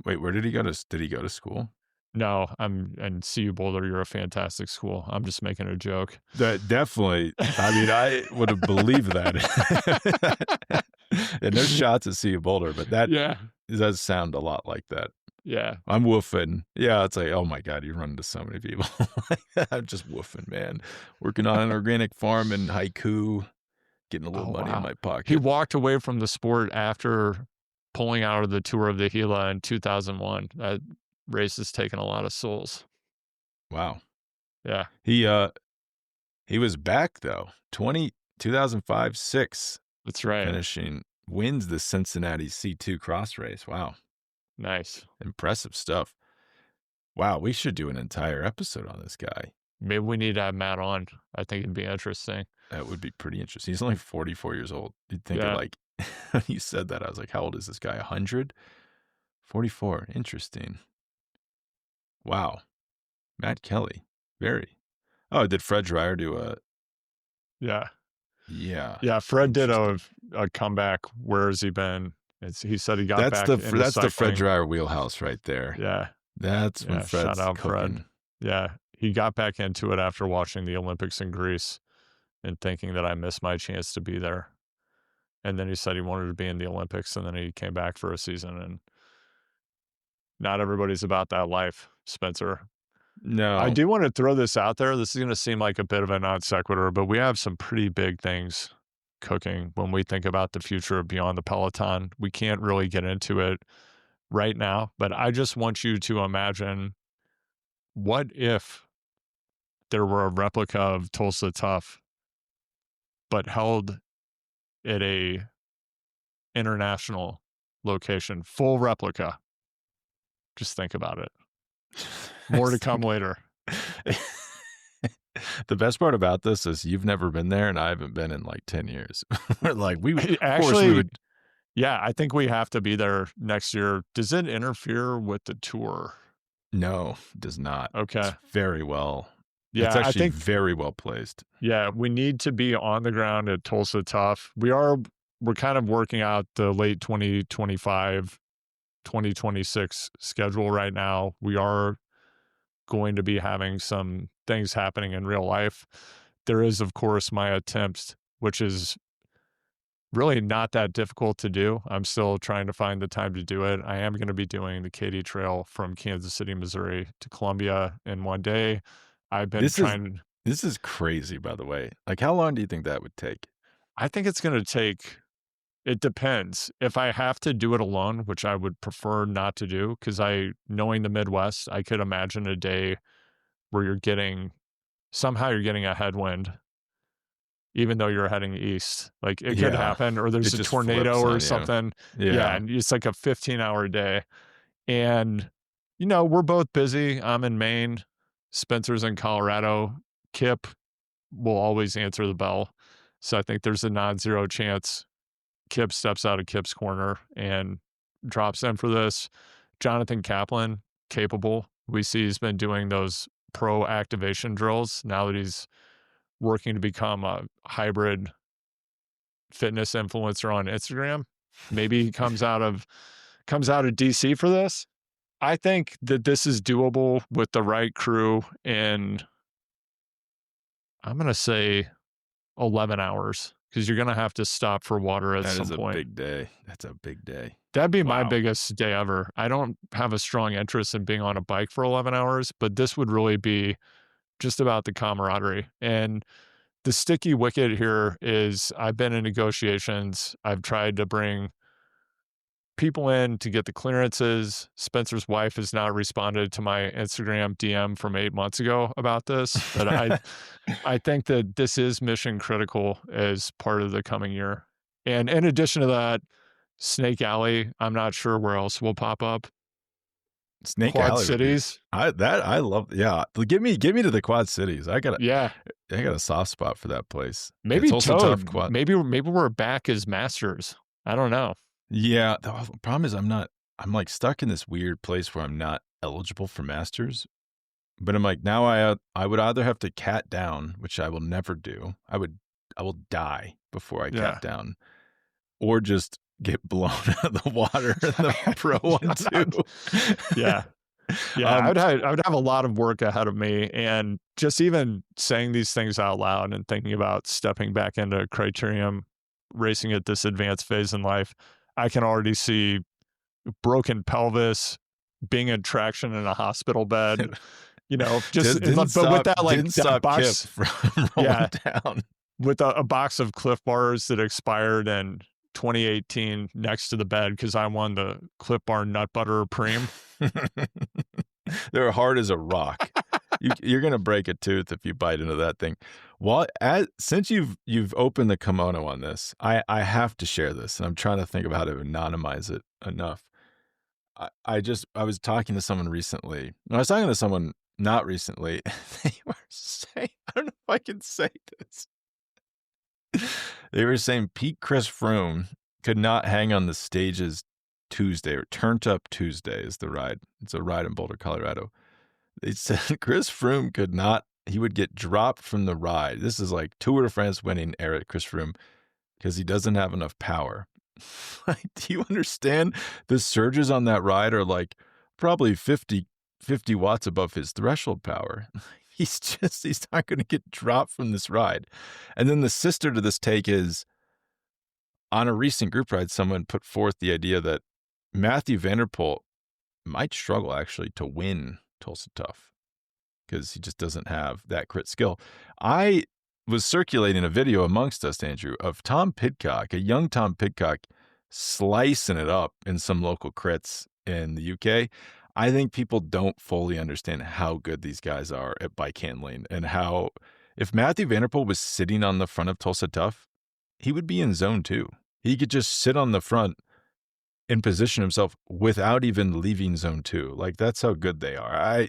Wait, where did he go to? Did he go to school? No, and CU Boulder, you're a fantastic school. I'm just making a joke. That definitely. I mean, I would have believed that. And there's shots at CU Boulder, but that does sound a lot like that. Yeah. I'm woofing. Yeah, it's like, oh my God, you run into so many people. I'm just woofing, man. Working on an organic farm in Haiku, getting a little money in my pocket. He walked away from the sport after pulling out of the Tour of the Gila in 2001. That race has taken a lot of souls. Wow. Yeah. He was back though. 2005, 6. That's right. Wins the Cincinnati C2 cross race. Wow. Nice. Impressive stuff. Wow, we should do an entire episode on this guy. Maybe we need to have Matt on. I think it'd be interesting. That would be pretty interesting. He's only 44 years old. You'd think of like, when you said that, I was like, how old is this guy? 100? 44. Interesting. Wow. Matt Kelly. Very. Oh, did Fred Dreyer do a... Yeah. Yeah. Yeah, Fred did a comeback. Where has he been? He said he got back into That's cycling. the Fred Dreyer wheelhouse right there. Yeah. That's when Fred's shout out cooking. Fred. Yeah. He got back into it after watching the Olympics in Greece and thinking that I missed my chance to be there. And then he said he wanted to be in the Olympics, and then he came back for a season. And not everybody's about that life, Spencer. No. I do want to throw this out there. This is going to seem like a bit of a non sequitur, but we have some pretty big things cooking when we think about the future of Beyond the Peloton. We can't really get into it right now, but I just want you to imagine, what if there were a replica of Tulsa Tough, but held at a international location, full replica? Just think about it. More to come later. The best part about this is you've never been there, and I haven't been in like 10 years. Like yeah, I think we have to be there next year. Does it interfere with the tour? No, it does not. Okay. It's very well. Yeah, it's actually very well placed. Yeah, we need to be on the ground at Tulsa Tough. We're kind of working out the late 2025, 2026 schedule right now. We are going to be having some things happening in real life. There is, of course, my attempt, which is really not that difficult to do. I'm still trying to find the time to do it. I am going to be doing the Katy Trail from Kansas City, Missouri to Columbia in one day. I've been This is crazy, by the way. Like, how long do you think that would take? I think it's going to take... It depends. If I have to do it alone, which I would prefer not to do, because knowing the Midwest, I could imagine a day where you're getting a headwind, even though you're heading east. Like, it could happen, or there's a tornado or something. Yeah, and it's like a 15-hour day. And, we're both busy. I'm in Maine. Spencer's in Colorado. Kip will always answer the bell. So I think there's a non-zero chance Kip steps out of Kip's corner and drops in for this. Jonathan Kaplan, capable. We see he's been doing those pro activation drills now that he's working to become a hybrid fitness influencer on Instagram. Maybe he comes out of DC for this. I think that this is doable with the right crew in, I'm going to say 11 hours. Because you're going to have to stop for water at some point. That is a big day. That's a big day. That'd be my biggest day ever. I don't have a strong interest in being on a bike for 11 hours, but this would really be just about the camaraderie. And the sticky wicket here is I've been in negotiations. I've tried to bring people in to get the clearances. Spencer's wife has not responded to my Instagram DM from 8 months ago about this, but I think that this is mission critical as part of the coming year. And in addition to that, Snake Alley, I'm not sure where else will pop up. Snake Quad Alley Cities. I love. Yeah, give me to the Quad Cities. I got a soft spot for that place. Maybe it's also Toad. tough. Maybe we're back as Masters. I don't know. Yeah, the problem is I'm like stuck in this weird place where I'm not eligible for Masters. But I'm like, now I would either have to cat down, which I will never do. I will die before I cat down, or just get blown out of the water in the pro one too. Yeah. I would have a lot of work ahead of me, and just even saying these things out loud and thinking about stepping back into criterium racing at this advanced phase in life, I can already see broken pelvis, being in traction in a hospital bed. Just with that like that box Kip from rolling down with a box of Cliff Bars that expired in 2018 next to the bed because I won the Cliff Bar Nut Butter Preem. They're hard as a rock. You're gonna break a tooth if you bite into that thing. Since you've opened the kimono on this, I have to share this, and I'm trying to think of how to anonymize it enough. I was talking to someone recently. I was talking to someone not recently. They were saying, I don't know if I can say this. They were saying Pete Chris Froome could not hang on the stages Tuesday, or Turned Up Tuesday is the ride. It's a ride in Boulder, Colorado. They said Chris Froome could not, he would get dropped from the ride. This is like Tour de France winning era Chris Froome, because he doesn't have enough power. Like, do you understand? The surges on that ride are like probably 50 watts above his threshold power. He's not going to get dropped from this ride. And then the sister to this take is, on a recent group ride, someone put forth the idea that Mathieu van der Poel might struggle actually to win Tulsa Tough because he just doesn't have that crit skill. I was circulating a video amongst us, Andrew, of Tom Pidcock, a young Tom Pidcock, slicing it up in some local crits in the UK. I think people don't fully understand how good these guys are at bike handling, and how if Mathieu van der Poel was sitting on the front of Tulsa Tough, he would be in zone 2. He could just sit on the front and position himself without even leaving zone 2. Like, that's how good they are.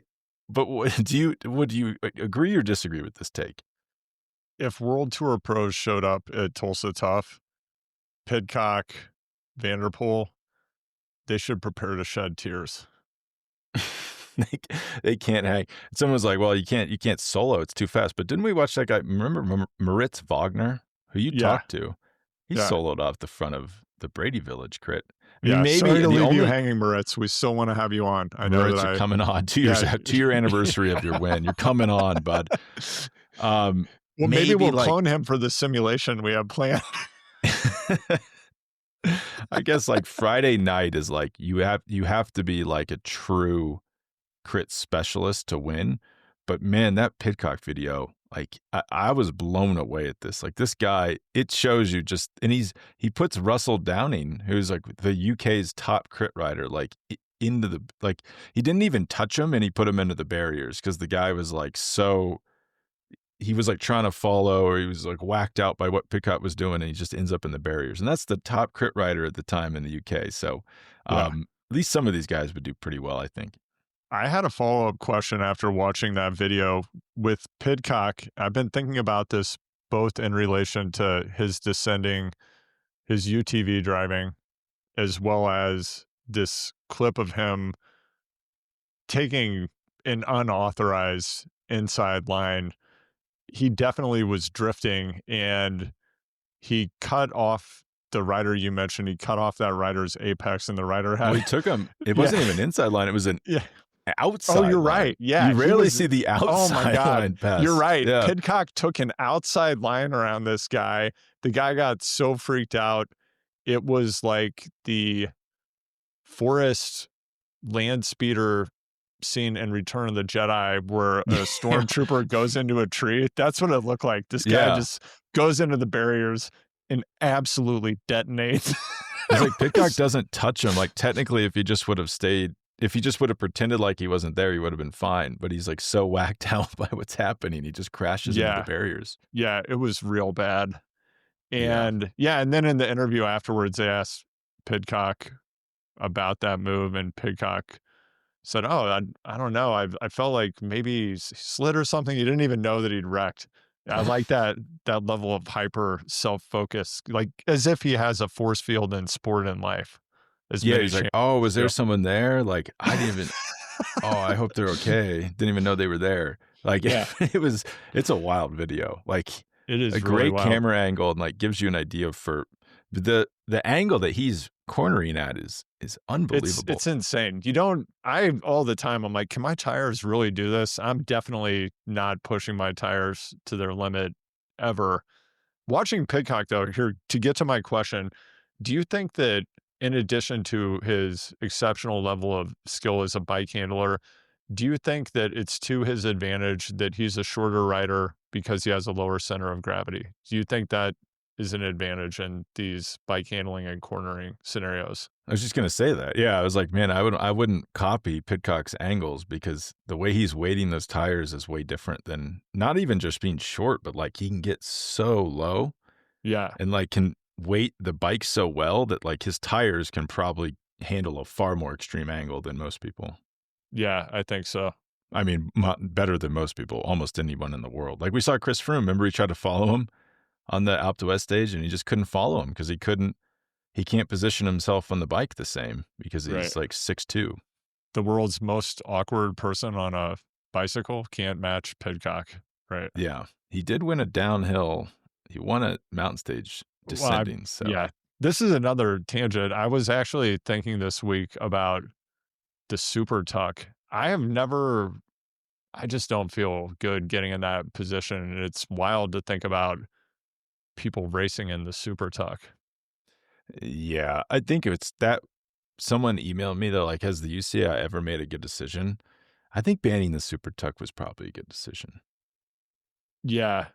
But would you agree or disagree with this take? If World Tour pros showed up at Tulsa Tough, Pidcock, van der Poel, they should prepare to shed tears. They can't hang. Someone was like, well, you can't solo. It's too fast. But didn't we watch that guy? Remember Moritz Wagner, who you talked to? He soloed off the front of the Brady Village crit. I mean, maybe sorry to leave you hanging, Moritz. We still want to have you on. I know Moritz, you're coming on 2 years to your anniversary of your win. You're coming on, bud. Well, maybe we'll clone him for the simulation we have planned. I guess like Friday night is like you have to be like a true crit specialist to win. But man, that Pidcock video, like I was blown away at this. Like, this guy, it shows you just, and he puts Russell Downing, who's like the UK's top crit rider, like into the, like, he didn't even touch him, and he put him into the barriers because the guy was like he was like trying to follow, or he was like whacked out by what Pidcock was doing, and he just ends up in the barriers. And that's the top crit rider at the time in the UK. So at least some of these guys would do pretty well, I think. I had a follow-up question after watching that video with Pidcock. I've been thinking about this both in relation to his UTV driving, as well as this clip of him taking an unauthorized inside line. He definitely was drifting, and he cut off the rider you mentioned. He cut off that rider's apex, and the rider had... Well, he took him. It wasn't even inside line. It was an outside Oh, you're line. right. Yeah. You rarely see the outside oh my God. line pass. You're right. Yeah. Pidcock took an outside line around this guy. The guy got so freaked out. It was like the Forrest land speeder scene in Return of the Jedi, where a stormtrooper goes into a tree. That's what it looked like. This guy just goes into the barriers and absolutely detonates. He's like, Pidcock doesn't touch him. Like, technically, if he just would have pretended like he wasn't there, he would have been fine. But he's like so whacked out by what's happening. He just crashes into the Yeah. barriers. Yeah, it was real bad. Yeah. And then in the interview afterwards, they asked Pidcock about that move, and Pidcock said, "Oh, I don't know. I felt like maybe he slid or something. He didn't even know that he'd wrecked." I like that level of hyper self-focus, like as if he has a force field in sport and life. As Yeah, many he's like, champions "Oh, was there do. someone there? Like, I didn't even oh, I hope they're okay. Didn't even know they were there." Like, Yeah, it's a wild video. Like, it a is really great wild. camera angle, and like gives you an idea for the angle that he's cornering at is unbelievable. It's insane. All the time, I'm like, can my tires really do this? I'm definitely not pushing my tires to their limit ever. Watching Pidcock, though, here to get to my question, do you think that in addition to his exceptional level of skill as a bike handler, do you think that it's to his advantage that he's a shorter rider because he has a lower center of gravity? Do you think that is an advantage in these bike handling and cornering scenarios? I was just gonna say that. Yeah, I was like, man, I wouldn't copy Pidcock's angles because the way he's weighting those tires is way different than not even just being short, but like he can get so low Yeah, and like can weight the bike so well that like his tires can probably handle a far more extreme angle than most people. yeah, I think so. I mean, better than most people, almost anyone in the world. Like we saw Chris Froome. Remember, he tried to follow him on the Alpe d'Huez stage, and he just couldn't follow him because he can't position himself on the bike the same because Right. he's like 6'2". The world's most awkward person on a bicycle can't match Pidcock, right? Yeah, he did win a downhill. He won a mountain stage Well, I descending. So yeah. This is another tangent. I was actually thinking this week about the super tuck. I just don't feel good getting in that position. And it's wild to think about people racing in the super tuck. yeah, I think it's that someone emailed me though, like, has the UCI ever made a good decision? I think banning the super tuck was probably a good decision. Yeah.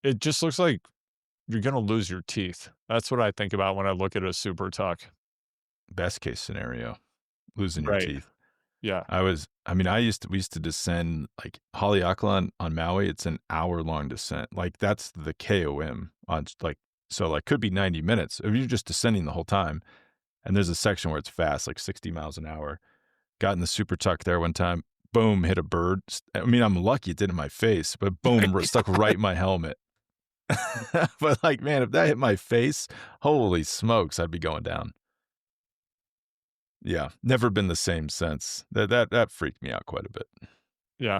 It just looks like you're going to lose your teeth. That's what I think about when I look at a super tuck. Best case scenario, losing your Right. teeth. Yeah. We used to descend like Haleakala on Maui. It's an hour-long descent. Like that's the KOM on like, so like could be 90 minutes if you're just descending the whole time. And there's a section where it's fast, like 60 miles an hour. Got in the super tuck there one time. Boom, hit a bird. I mean, I'm lucky it didn't hit my face, but boom, stuck right in my helmet. But like, man, if that hit my face, holy smokes, I'd be going down. Yeah, never been the same since. That freaked me out quite a bit. Yeah.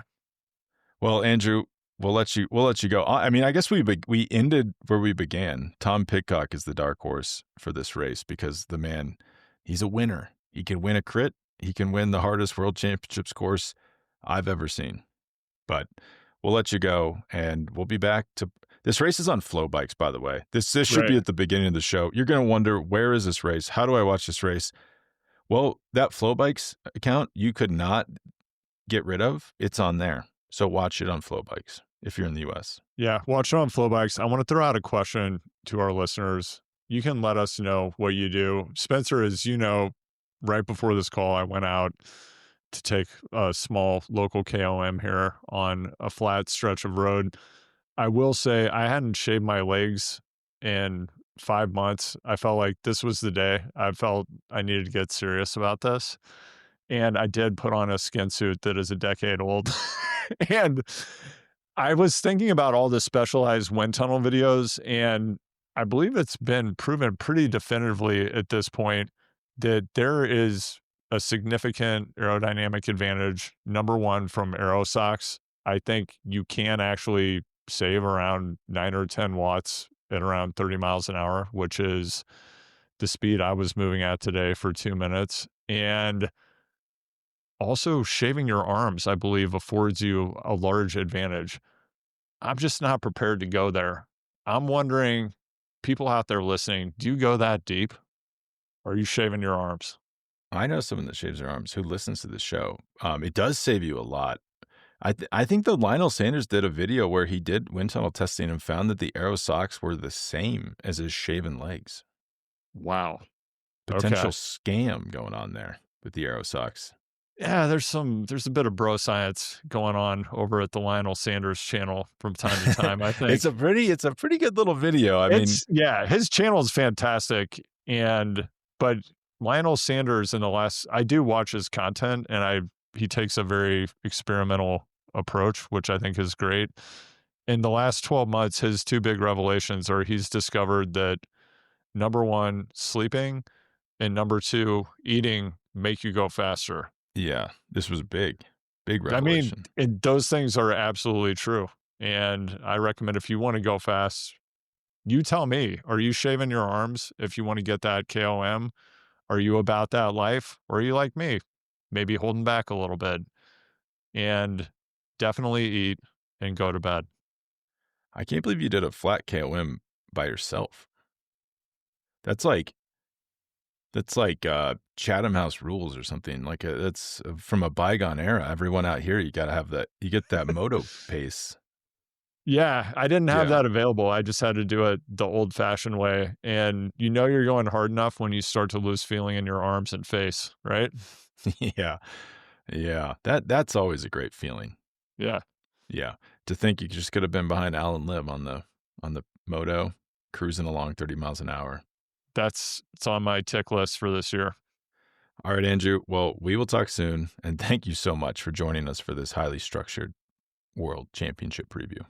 Well, Andrew, we'll let you go. I mean, I guess we ended where we began. Tom Pidcock is the dark horse for this race because the man, he's a winner. He can win a crit. He can win the hardest world championships course I've ever seen. But we'll let you go, and we'll be back to this race is on Flow Bikes, by the way. This should be Right. at the beginning of the show. You're going to wonder, where is this race? How do I watch this race? Well, that Flow Bikes account you could not get rid of. It's on there. So watch it on Flow Bikes if you're in the US. Yeah. Watch it on Flow Bikes. I want to throw out a question to our listeners. You can let us know what you do. Spencer, as you know, right before this call, I went out to take a small local KOM here on a flat stretch of road. I will say I hadn't shaved my legs in 5 months. I felt like this was the day. I felt I needed to get serious about this. And I did put on a skin suit that is a decade old. And I was thinking about all the specialized wind tunnel videos, and I believe it's been proven pretty definitively at this point that there is a significant aerodynamic advantage. Number one, from aero socks. I think you can actually save around 9 or 10 watts at around 30 miles an hour, which is the speed I was moving at today for 2 minutes. And also, shaving your arms, I believe, affords you a large advantage. I'm just not prepared to go there. I'm wondering, people out there listening, do you go that deep? Or are you shaving your arms? I know someone that shaves their arms who listens to the show. It does save you a lot. I think the Lionel Sanders did a video where he did wind tunnel testing and found that the aero socks were the same as his shaven legs. Wow. Okay. potential scam going on there with the Aero socks. Yeah, there's a bit of bro science going on over at the Lionel Sanders channel from time to time, I think. It's a pretty good little video. I mean, It's yeah, his channel is fantastic, but Lionel Sanders I do watch his content, and he takes a very experimental approach, which I think is great. In the last 12 months, his 2 big revelations are he's discovered that number 1, sleeping, and number 2, eating make you go faster. yeah, this was big I mean, revelation. those things are absolutely true, and I recommend if you wanna go fast, you tell me, are you shaving your arms if you wanna get that KOM? Are you about that life? Or are you like me? Maybe holding back a little bit, and definitely eat and go to bed. I can't believe you did a flat KOM by yourself. That's like Chatham House rules or something. Like that's from a bygone era. Everyone out here, you gotta have that. You get that moto pace. Yeah, I didn't have Yeah, that available. I just had to do it the old-fashioned way, and you know you're going hard enough when you start to lose feeling in your arms and face, right? yeah, yeah. That's always a great feeling. Yeah, Yeah, to think you just could have been behind Alan Liv on the moto, cruising along 30 miles an hour. it's on my tick list for this year. All right, Andrew. Well, we will talk soon, and thank you so much for joining us for this highly structured World Championship preview.